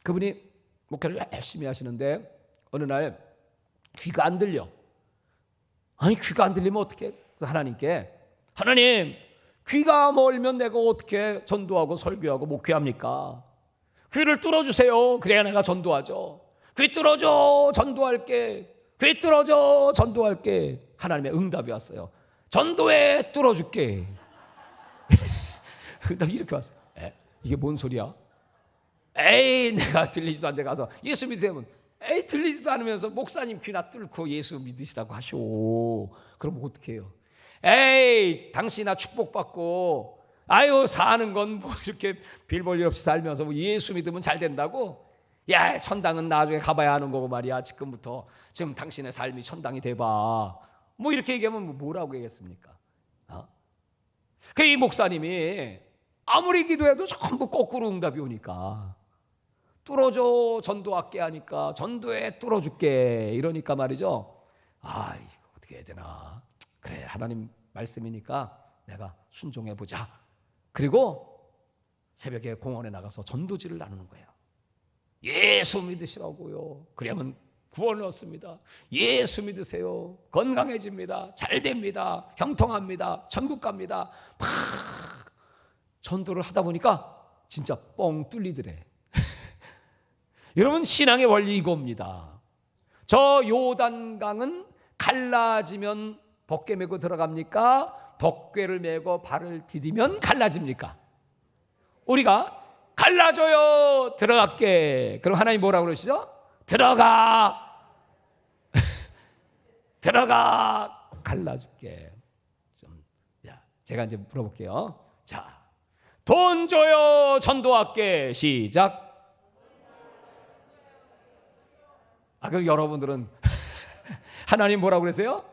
그분이 목회를 열심히 하시는데 어느 날 귀가 안 들려. 아니, 귀가 안 들리면 어떻게? 하나님께, 하나님, 귀가 멀면 내가 어떻게 전도하고 설교하고 목회합니까? 귀를 뚫어주세요. 그래야 내가 전도하죠. 귀 뚫어줘, 전도할게. 귀 뚫어줘, 전도할게. 하나님의 응답이 왔어요. 전도에 뚫어줄게. 응답이 이렇게 왔어요. 이게 뭔 소리야? 에이, 내가 들리지도 않는데 가서 예수 믿으면, 에이, 들리지도 않으면서 목사님 귀나 뚫고 예수 믿으시라고 하쇼. 그럼 어떻게 해요? 에이, 당신이나 축복받고, 아유, 사는 건 뭐 이렇게 빌 볼 일 없이 살면서 뭐 예수 믿으면 잘 된다고? 야, 천당은 나중에 가봐야 하는 거고 말이야. 지금 당신의 삶이 천당이 돼봐. 뭐 이렇게 얘기하면 뭐라고 얘기했습니까? 그 이 목사님이 아무리 기도해도 전부 거꾸로 응답이 오니까, 뚫어줘, 전도할게 하니까 전도에 뚫어줄게 이러니까 말이죠. 아, 이거 어떻게 해야 되나. 그래, 하나님 말씀이니까 내가 순종해보자. 그리고 새벽에 공원에 나가서 전도지를 나누는 거예요. 예수 믿으시라고요. 그러면 구원을 얻습니다. 예수 믿으세요. 건강해집니다. 잘 됩니다. 형통합니다. 천국 갑니다. 막 전도를 하다 보니까 진짜 뻥 뚫리더래. 여러분, 신앙의 원리 이겁니다. 저 요단강은 갈라지면 벗개 메고 들어갑니까? 벗개를 메고 발을 디디면 갈라집니까? 우리가 갈라져요, 들어갈게. 그럼 하나님 뭐라고 그러시죠? 들어가. 들어가, 갈라줄게. 제가 이제 물어볼게요. 자, 돈 줘요, 전도할게. 시작. 그럼 여러분들은 하나님 뭐라고 그러세요?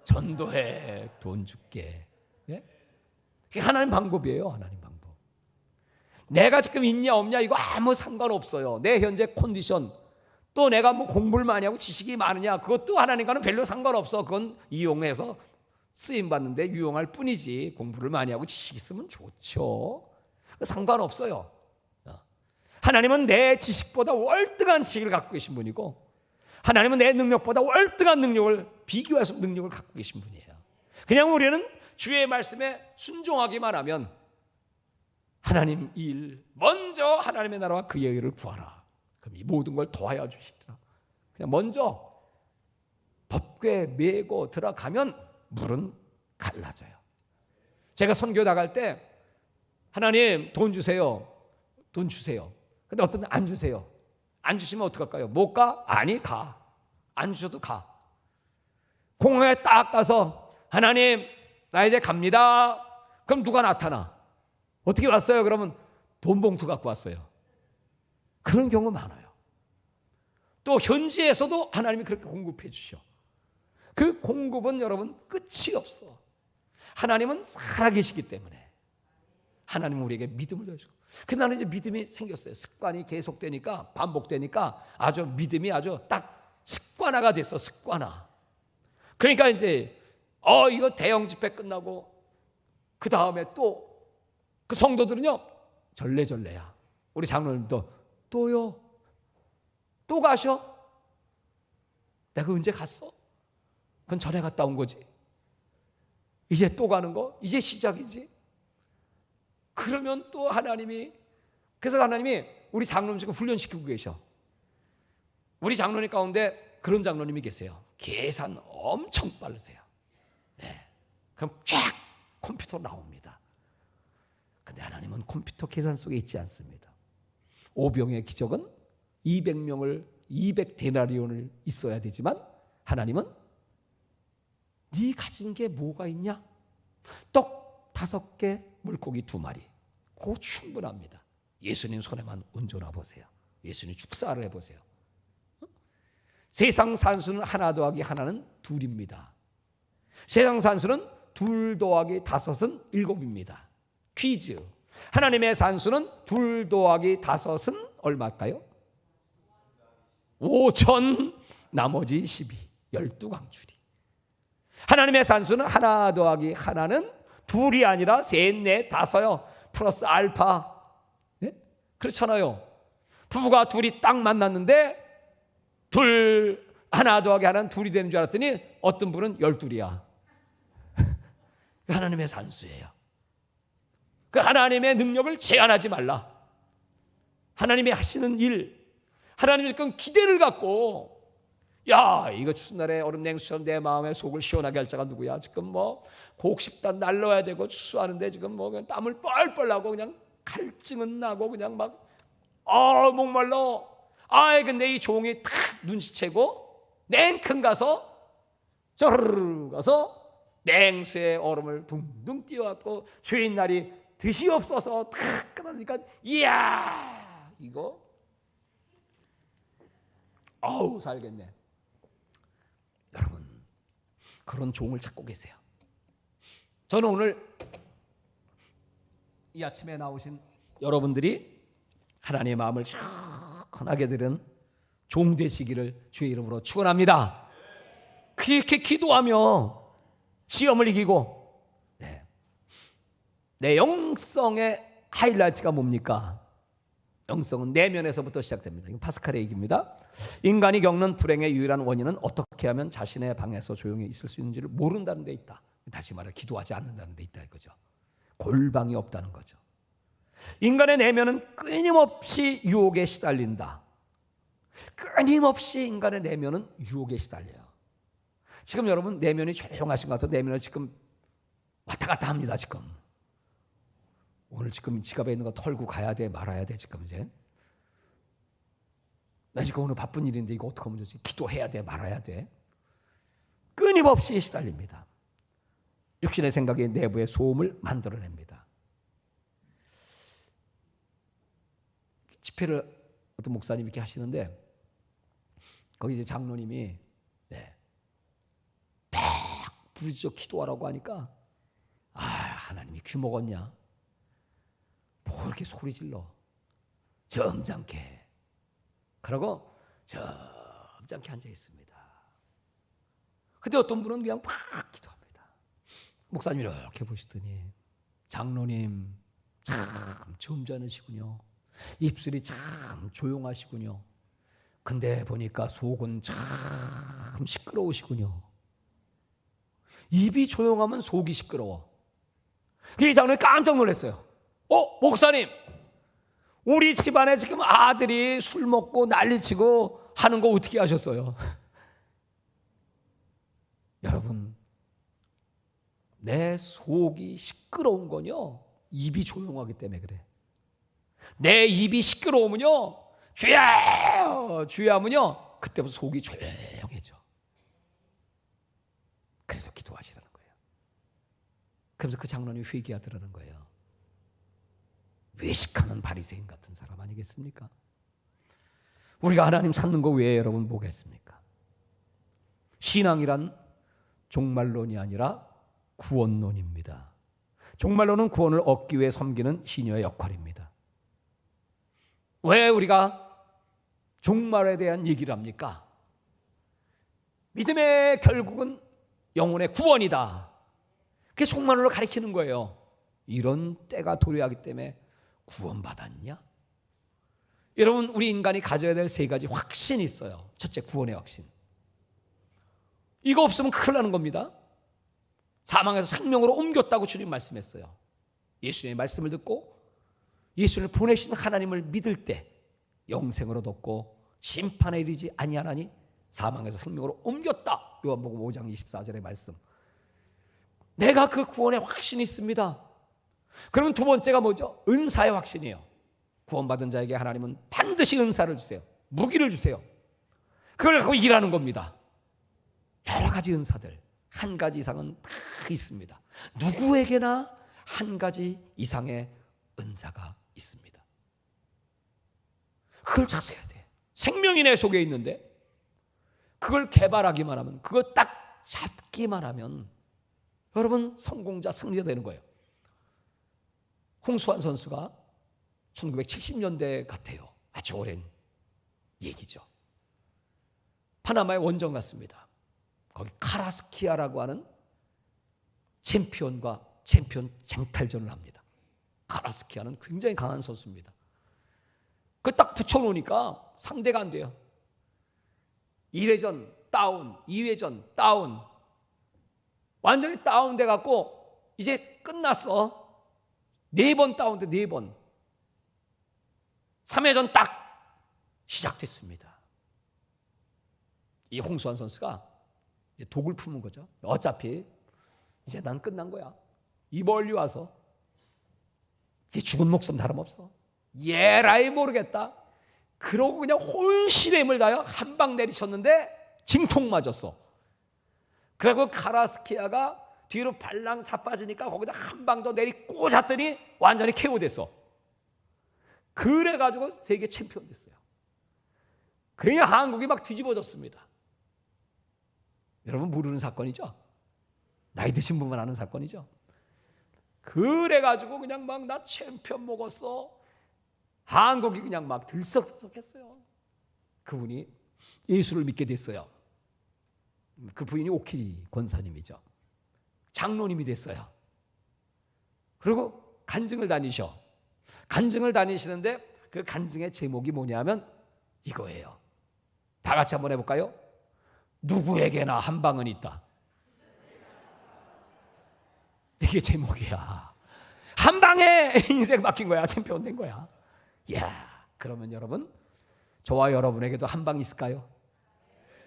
전도해, 돈 줄게. 예? 그게 하나님 방법이에요. 하나님 방법. 내가 지금 있냐 없냐 이거 아무 상관없어요. 내 현재 컨디션, 또 내가 뭐 공부를 많이 하고 지식이 많으냐, 그것도 하나님과는 별로 상관없어. 그건 이용해서 쓰임 받는데 유용할 뿐이지, 공부를 많이 하고 지식이 있으면 좋죠. 상관없어요. 하나님은 내 지식보다 월등한 지식을 갖고 계신 분이고, 하나님은 내 능력보다 월등한 능력을, 비교할 수 없는 능력을 갖고 계신 분이에요. 그냥 우리는 주의 말씀에 순종하기만 하면, 하나님 일, 먼저 하나님의 나라와 그의 의를 구하라, 그럼 이 모든 걸 더하여 주시리라. 그냥 먼저 법궤 메고 들어가면 물은 갈라져요. 제가 선교 나갈 때 하나님 돈 주세요, 돈 주세요. 근데 어떤 데 안 주세요. 안 주시면 어떡할까요? 못 가? 아니 가. 안 주셔도 가. 공항에 딱 가서 하나님 나 이제 갑니다. 그럼 누가 나타나? 어떻게 왔어요? 그러면 돈 봉투 갖고 왔어요. 그런 경우 많아요. 또 현지에서도 하나님이 그렇게 공급해 주셔. 그 공급은 여러분 끝이 없어. 하나님은 살아계시기 때문에 하나님은 우리에게 믿음을 더해주고, 그래서 나는 이제 믿음이 생겼어요. 습관이 계속되니까, 반복되니까 아주 믿음이 아주 딱 습관화가 됐어. 습관화. 그러니까 이제 이거 대형 집회 끝나고 그 다음에 또 그 성도들은요 절레절레야. 우리 장로님도 또요, 또 가셔? 내가 언제 갔어? 그건 전에 갔다 온 거지. 이제 또 가는 거? 이제 시작이지. 그러면 또 하나님이, 그래서 하나님이 우리 장로님 지금 훈련시키고 계셔. 우리 장로님 가운데 그런 장로님이 계세요. 계산 엄청 빠르세요. 네. 그럼 쫙 컴퓨터로 나옵니다. 근데 하나님은 컴퓨터 계산 속에 있지 않습니다. 오병의 기적은 200명을 200데나리온을 있어야 되지만, 하나님은 네 가진 게 뭐가 있냐? 떡 5개, 물고기 2마리. 그거 충분합니다. 예수님 손에만 얹어놔 보세요. 예수님 축사를 해보세요. 세상 산수는 하나 더하기 하나는 2입니다. 세상 산수는 2 더하기 5은 7입니다. 퀴즈. 하나님의 산수는 2 더하기 5은 얼마일까요? 5천, 나머지 12, 12광주리. 하나님의 산수는 하나 더하기 하나는 2이 아니라 3, 4, 5요. 플러스 알파. 네? 그렇잖아요. 부부가 둘이 딱 만났는데 하나 더하기 하나는 2이 되는 줄 알았더니 어떤 분은 12이야. 하나님의 산수예요. 그 하나님의 능력을 제한하지 말라. 하나님이 하시는 일, 하나님이 지금 기대를 갖고, 야, 이거 추수날에 얼음 냉수처럼 내 마음의 속을 시원하게 할 자가 누구야? 지금 뭐 곡식단 날라야 되고 추수하는데 지금 뭐 그냥 땀을 뻘뻘 나고 그냥 갈증은 나고 그냥 막 목말라. 근데 이 종이 탁 눈치채고 냉큼 가서 저르르 가서 냉수의 얼음을 둥둥 띄워갖고 주인날이 듯이 없어서 탁 끊어지니까, 이야, 이거 살겠네. 여러분, 그런 종을 찾고 계세요. 저는 오늘 이 아침에 나오신 여러분들이 하나님의 마음을 시원하게 들은 종 되시기를 주의 이름으로 축원합니다. 그렇게 기도하며 시험을 이기고, 내 영성의 하이라이트가 뭡니까? 영성은 내면에서부터 시작됩니다. 이건 파스칼의 얘기입니다. 인간이 겪는 불행의 유일한 원인은 어떻게 하면 자신의 방에서 조용히 있을 수 있는지를 모른다는 데 있다. 다시 말해 기도하지 않는다는 데 있다 이거죠. 골방이 없다는 거죠. 인간의 내면은 끊임없이 유혹에 시달린다. 끊임없이 인간의 내면은 유혹에 시달려요. 지금 여러분 내면이 조용하신 것 같아요. 내면은 지금 왔다 갔다 합니다. 지금 오늘 지금 지갑에 있는 거 털고 가야 돼 말아야 돼. 지금 이제 나 지금 오늘 바쁜 일인데 이거 어떻게 하면 되지? 기도해야 돼 말아야 돼. 끊임없이 시달립니다. 육신의 생각이 내부의 소음을 만들어냅니다. 집회를 어떤 목사님이 이렇게 하시는데 거기 이제 장로님이 막 부르짖어 기도하라고 하니까 하나님이 귀 먹었냐? 뭐 이렇게 소리 질러 점잖게. 그러고 점잖게 앉아 있습니다. 근데 어떤 분은 그냥 막 기도합니다. 목사님 이렇게 보시더니 장로님 참 점잖으시군요. 입술이 참 조용하시군요. 근데 보니까 속은 참 시끄러우시군요. 입이 조용하면 속이 시끄러워. 이 장로님 깜짝 놀랐어요. 목사님, 우리 집안에 지금 아들이 술 먹고 난리치고 하는 거 어떻게 하셨어요? 여러분, 내 속이 시끄러운 건요, 입이 조용하기 때문에 그래. 내 입이 시끄러우면요, 주여 주여 하면요, 그때부터 속이 조용해져. 그래서 기도하시라는 거예요. 그래서 그 장로님이 회개하더라는 거예요. 외식하는 바리새인 같은 사람 아니겠습니까? 우리가 하나님 찾는 거 외에 여러분 뭐겠습니까? 신앙이란 종말론이 아니라 구원론입니다. 종말론은 구원을 얻기 위해 섬기는 시녀의 역할입니다. 왜 우리가 종말에 대한 얘기를 합니까? 믿음의 결국은 영혼의 구원이다. 그게 종말론을 가리키는 거예요. 이런 때가 도래하기 때문에 구원받았냐? 여러분, 우리 인간이 가져야 될 세 가지 확신이 있어요. 첫째, 구원의 확신. 이거 없으면 큰일 나는 겁니다. 사망에서 생명으로 옮겼다고 주님 말씀했어요. 예수님의 말씀을 듣고 예수님을 보내신 하나님을 믿을 때 영생을 얻었고 심판에 이르지 아니하나니 사망에서 생명으로 옮겼다. 요한복음 5장 24절의 말씀. 내가 그 구원의 확신이 있습니다. 그러면 두 번째가 뭐죠? 은사의 확신이에요. 구원받은 자에게 하나님은 반드시 은사를 주세요. 무기를 주세요. 그걸 갖고 일하는 겁니다. 여러 가지 은사들, 한 가지 이상은 다 있습니다. 누구에게나 한 가지 이상의 은사가 있습니다. 그걸 찾아야 돼. 생명이 내 속에 있는데 그걸 개발하기만 하면, 그걸 딱 잡기만 하면 여러분 성공자, 승리자 되는 거예요. 홍수환 선수가 1970년대 같아요. 아주 오랜 얘기죠. 파나마의 원정 갔습니다. 거기 카라스키아라고 하는 챔피언과 챔피언 쟁탈전을 합니다. 카라스키아는 굉장히 강한 선수입니다. 그 딱 붙여놓으니까 상대가 안 돼요. 1회전 다운, 2회전 다운. 완전히 다운돼 갖고 이제 끝났어. 4번 다운돼, 4번. 3회전 딱 시작됐습니다. 이 홍수환 선수가 이제 독을 품은 거죠. 어차피 이제 난 끝난 거야. 이 멀리 와서 이제 죽은 목숨 다름없어. 예라이 모르겠다. 그러고 그냥 혼신의 힘을 다여 한 방 내리쳤는데 징통 맞았어. 그리고 카라스키아가 뒤로 발랑 자빠지니까 거기다 한 방 더 내리 꽂았더니 완전히 KO 됐어. 그래가지고 세계 챔피언 됐어요. 그냥 한국이 막 뒤집어졌습니다. 여러분 모르는 사건이죠? 나이 드신 분만 아는 사건이죠? 그래가지고 그냥 막 나 챔피언 먹었어. 한국이 그냥 막 들썩들썩했어요. 그분이 예수를 믿게 됐어요. 그 부인이 오키 권사님이죠. 장로님이 됐어요. 그리고 간증을 다니셔. 간증을 다니시는데 그 간증의 제목이 뭐냐면 이거예요. 다 같이 한번 해볼까요? 누구에게나 한 방은 있다. 이게 제목이야. 한 방에 인생 바뀐 거야. 챔피언 된 거야. 이야, 그러면 여러분, 저와 여러분에게도 한 방 있을까요?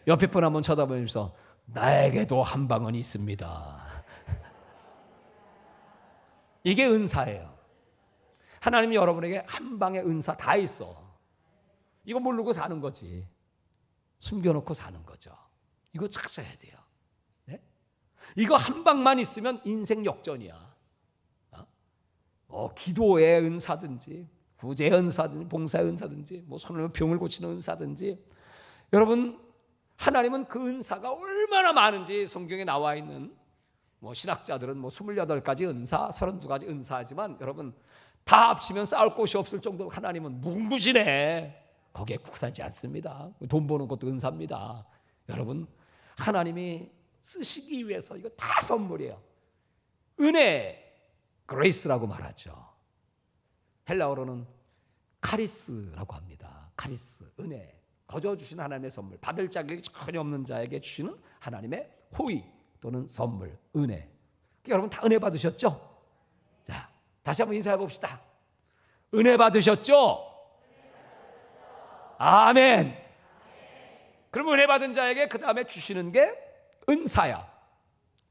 옆에 분 한번 쳐다보면서 나에게도 한 방은 있습니다. 이게 은사예요. 하나님이 여러분에게 한 방의 은사 다 있어. 이거 모르고 사는 거지. 숨겨놓고 사는 거죠. 이거 찾아야 돼요. 네? 이거 한 방만 있으면 인생 역전이야. 기도의 은사든지 구제의 은사든지 봉사의 은사든지 뭐 손을 병을 고치는 은사든지, 여러분 하나님은 그 은사가 얼마나 많은지 성경에 나와 있는 뭐 신학자들은 뭐 28가지 은사, 32가지 은사하지만 여러분 다 합치면 쌓을 곳이 없을 정도로 하나님은 무궁무진해. 거기에 국하지 않습니다. 돈 버는 것도 은사입니다. 여러분, 하나님이 쓰시기 위해서 이거 다 선물이에요. 은혜, 그레이스라고 말하죠. 헬라어로는 카리스라고 합니다. 카리스, 은혜, 거저 주신 하나님의 선물, 받을 자격이 전혀 없는 자에게 주시는 하나님의 호의 또는 선물, 은혜. 여러분 다 은혜 받으셨죠? 자, 다시 한번 인사해 봅시다. 은혜 받으셨죠? 아멘. 그럼 은혜 받은 자에게 그 다음에 주시는 게 은사야.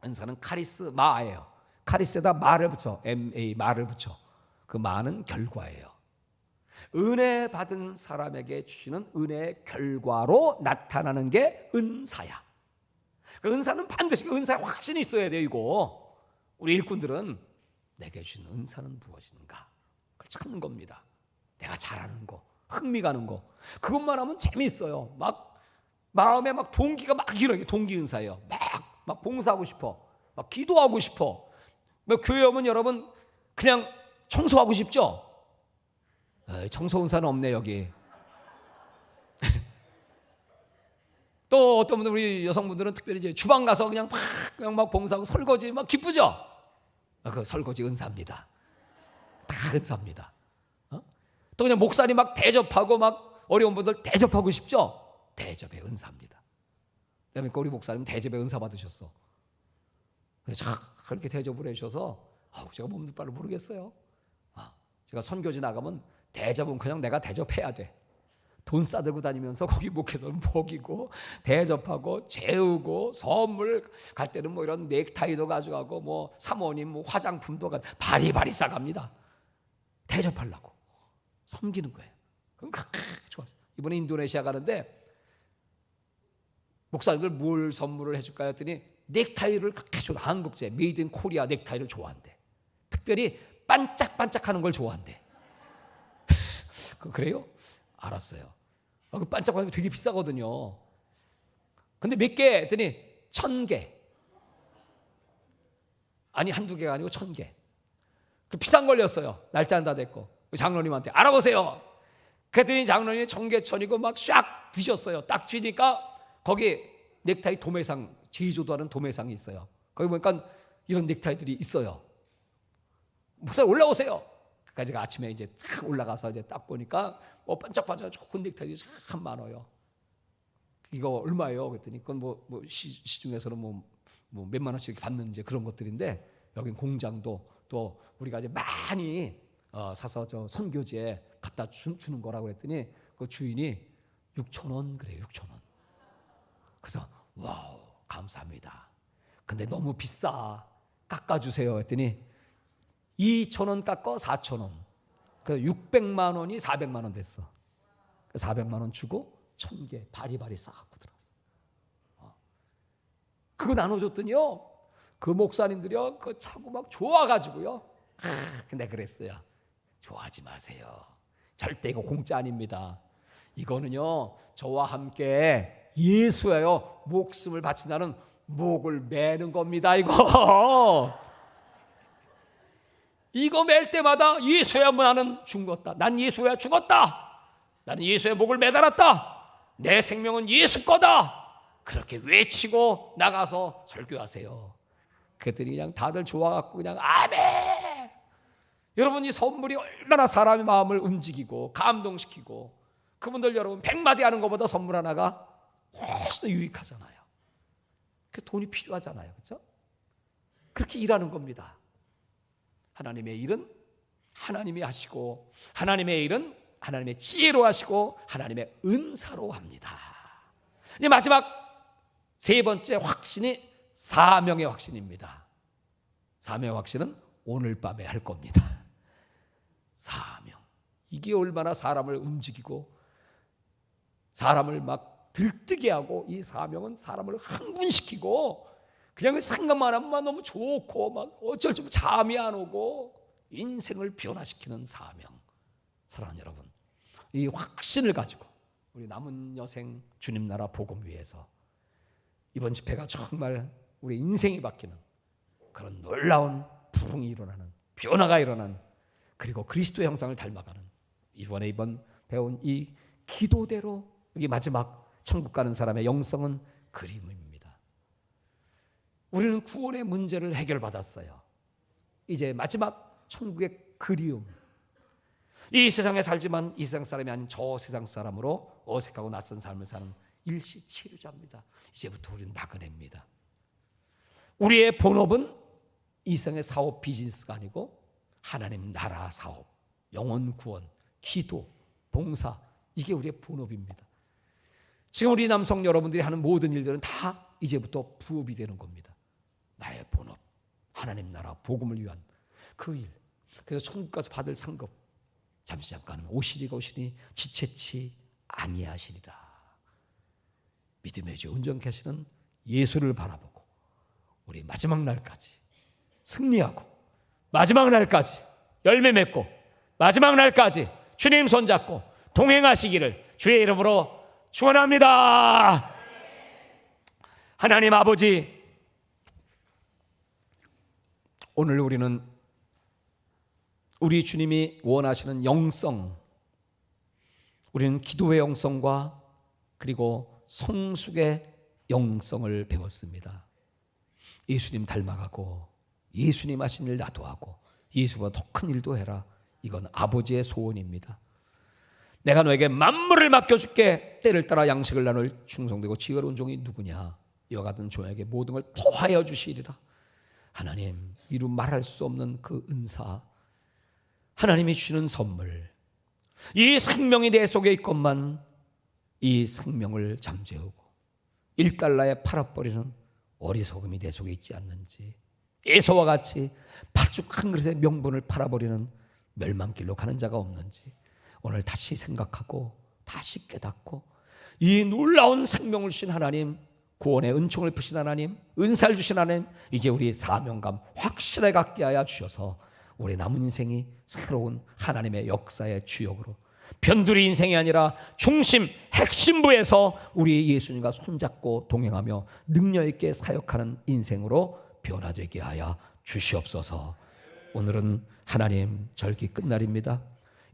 은사는 카리스마예요. 카리스에다 마를 붙여, MA 마를 붙여. 그 마는 결과예요. 은혜 받은 사람에게 주시는 은혜의 결과로 나타나는 게 은사야. 그 은사는 반드시 은사에 확신이 있어야 돼요. 이거 우리 일꾼들은 내게 주신 은사는 무엇인가 그걸 찾는 겁니다. 내가 잘하는 거, 흥미 가는 거, 그것만 하면 재미있어요. 막 마음에 막 동기가 막 일어나게 동기 은사예요. 막 봉사하고 싶어, 막 기도하고 싶어. 뭐 교회 오면 여러분 그냥 청소하고 싶죠? 청소 은사는 없네 여기. 또 어떤 분들 우리 여성분들은 특별히 이제 주방 가서 그냥 막 봉사하고 설거지 막 기쁘죠? 그 설거지 은사입니다. 다 은사입니다. 또 그냥 목사님 막 대접하고 막 어려운 분들 대접하고 싶죠? 대접의 은사입니다. 그러니까 우리 목사님 대접의 은사 받으셨어. 그렇게 대접을 해주셔서 제가 몸둘 바를 모르겠어요. 제가 선교지 나가면 대접은 그냥 내가 대접해야 돼. 돈 싸들고 다니면서 거기 목회들 먹이고 대접하고 재우고 선물 갈 때는 뭐 이런 넥타이도 가져가고 뭐 사모님 뭐 화장품도 바리바리 싸갑니다. 대접하려고 섬기는 거예요. 그럼 그렇게 좋았어요. 이번에 인도네시아 가는데 목사님들 뭘 선물을 해줄까 했더니 넥타이를 그렇게 좋아. 한국제 메이드 인 코리아 넥타이를 좋아한대. 특별히 반짝반짝하는 걸 좋아한대. 그래요? 알았어요. 그 반짝반짝 되게 비싸거든요. 근데 몇 개 했더니 1,000개. 아니 한두 개가 아니고 1,000개. 그 비싼 걸렸어요. 날짜는 다 됐고 장로님한테 알아보세요. 그랬더니 장로님이 1,000개 막 샥 뒤졌어요. 딱 쥐니까 거기 넥타이 도매상, 제조도 하는 도매상이 있어요. 거기 보니까 이런 넥타이들이 있어요. 목사님 올라오세요. 그까지 아침에 이제 탁 올라가서 이제 딱 보니까 반짝반짝 좋은 넥타이들이 참 많아요. 이거 얼마예요? 그랬더니 그건 뭐 시중에서는 뭐 몇만 원씩 받는 이제 그런 것들인데 여긴 공장도 또 우리가 이제 많이 사서 저 선교지에 갖다 주는 거라고 그랬더니 그 주인이 6,000원 그래요. 6,000원. 그래서 와우 감사합니다. 근데 너무 비싸. 깎아주세요. 했더니 2,000원 깎아 4,000원. 그 600만 원이 400만 원 됐어. 400만 원 주고 1,000개 바리바리 싸갖고 들어왔어. 그거 나눠줬더니요. 그 목사님들이요. 그거 차고 막 좋아가지고요. 근데 그랬어요. 좋아하지 마세요. 절대 이거 공짜 아닙니다. 이거는요. 저와 함께 예수예요. 목숨을 바친다는 목을 매는 겁니다. 이거 맬 때마다 예수야만 나는 죽었다. 난 예수야 죽었다. 나는 예수의 목을 매달았다. 내 생명은 예수 거다. 그렇게 외치고 나가서 설교하세요. 그랬더니 그냥 다들 좋아갖고 그냥 아멘. 여러분 이 선물이 얼마나 사람의 마음을 움직이고 감동시키고 그분들 여러분 100마디 하는 것보다 선물 하나가 훨씬 더 유익하잖아요. 그 돈이 필요하잖아요. 그렇죠? 그렇게 일하는 겁니다. 하나님의 일은 하나님이 하시고 하나님의 일은 하나님의 지혜로 하시고 하나님의 은사로 합니다. 이제 마지막 세 번째 확신이 사명의 확신입니다. 사명의 확신은 오늘 밤에 할 겁니다. 사명. 이게 얼마나 사람을 움직이고 사람을 막 들뜨게 하고 이 사명은 사람을 흥분시키고 그냥 생각만 하면 너무 좋고 막 어쩔 줄 잠이 안 오고 인생을 변화시키는 사명. 사랑하는 여러분, 이 확신을 가지고 우리 남은 여생 주님 나라 복음 위해서 이번 집회가 정말 우리 인생이 바뀌는 그런 놀라운 부흥이 일어나는 변화가 일어나는 그리고 그리스도의 형상을 닮아가는 이번 배운 이 기도대로 여기 마지막 천국 가는 사람의 영성은 그림입니다. 우리는 구원의 문제를 해결받았어요. 이제 마지막 천국의 그리움. 이 세상에 살지만 이 세상 사람이 아닌 저 세상 사람으로 어색하고 낯선 삶을 사는 일시치료자입니다. 이제부터 우리는 나그네입니다. 우리의 본업은 이 세상의 사업 비즈니스가 아니고 하나님 나라 사업, 영혼 구원, 기도, 봉사, 이게 우리의 본업입니다. 지금 우리 남성 여러분들이 하는 모든 일들은 다 이제부터 부업이 되는 겁니다. 나의 본업, 하나님 나라 복음을 위한 그 일. 그래서 천국 가서 받을 상급, 잠시 잠깐 오시리가 오시니 지체치 아니하시리라. 믿음의 주 온전케 하시는 예수를 바라보고 우리 마지막 날까지 승리하고 마지막 날까지 열매 맺고 마지막 날까지 주님 손잡고 동행하시기를 주의 이름으로 축원합니다. 하나님 아버지, 오늘 우리는 우리 주님이 원하시는 영성, 우리는 기도의 영성과 그리고 성숙의 영성을 배웠습니다. 예수님 닮아가고 예수님 하신 일 나도 하고 예수보다 더 큰 일도 해라. 이건 아버지의 소원입니다. 내가 너에게 만물을 맡겨줄게. 때를 따라 양식을 나눌 충성되고 지혜로운 종이 누구냐. 이와 같은 종에게 모든 걸 더하여 주시리라. 하나님, 이루 말할 수 없는 그 은사, 하나님이 주시는 선물, 이 생명이 내 속에 있건만 이 생명을 잠재우고 1달러에 팔아버리는 어리석음이 내 속에 있지 않는지, 에서와 같이 팥죽 한 그릇의 명분을 팔아버리는 멸망길로 가는 자가 없는지 오늘 다시 생각하고 다시 깨닫고 이 놀라운 생명을 주신 하나님, 구원의 은총을 푸신 하나님, 은사를 주신 하나님, 이제 우리 사명감 확실하게 갖게 하여 주셔서 우리 남은 인생이 새로운 하나님의 역사의 주역으로 변두리 인생이 아니라 중심 핵심부에서 우리 예수님과 손잡고 동행하며 능력 있게 사역하는 인생으로 변화되게 하여 주시옵소서. 오늘은 하나님 절기 끝날입니다.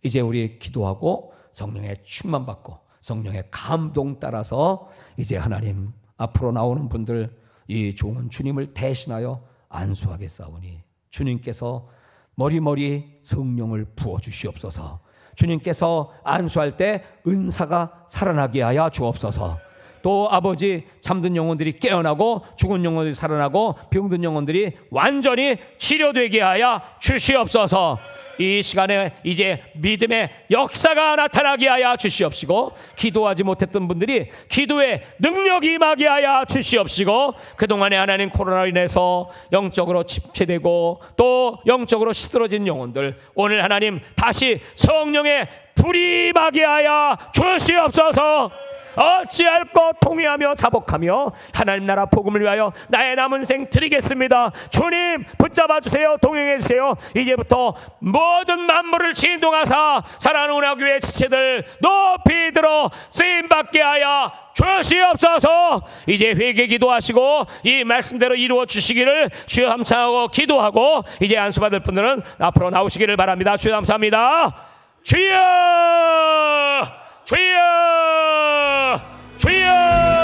이제 우리 기도하고 성령의 충만받고 성령의 감동 따라서 이제 하나님 앞으로 나오는 분들 이 종은 주님을 대신하여 안수하겠사오니 주님께서 머리머리 성령을 부어주시옵소서. 주님께서 안수할 때 은사가 살아나게 하여 주옵소서. 또 아버지, 잠든 영혼들이 깨어나고 죽은 영혼들이 살아나고 병든 영혼들이 완전히 치료되게 하여 주시옵소서. 이 시간에 이제 믿음의 역사가 나타나게 하여 주시옵시고, 기도하지 못했던 분들이 기도의 능력이 임하게 하여 주시옵시고, 그동안에 하나님 코로나로 인해서 영적으로 침체되고 또 영적으로 시들어진 영혼들, 오늘 하나님 다시 성령의 불이 임하게 하여 주시옵소서. 어찌할 것 통회하며 자복하며 하나님 나라 복음을 위하여 나의 남은 생 드리겠습니다. 주님 붙잡아 주세요. 동행해 주세요. 이제부터 모든 만물을 진동하사 사랑하는 운하교회 지체들 높이 들어 쓰임받게 하여 주시옵소서. 이제 회개 기도하시고 이 말씀대로 이루어 주시기를 주여 감사하고 기도하고, 이제 안수받을 분들은 앞으로 나오시기를 바랍니다. 주여 감사합니다. 주여, 주여, 주여.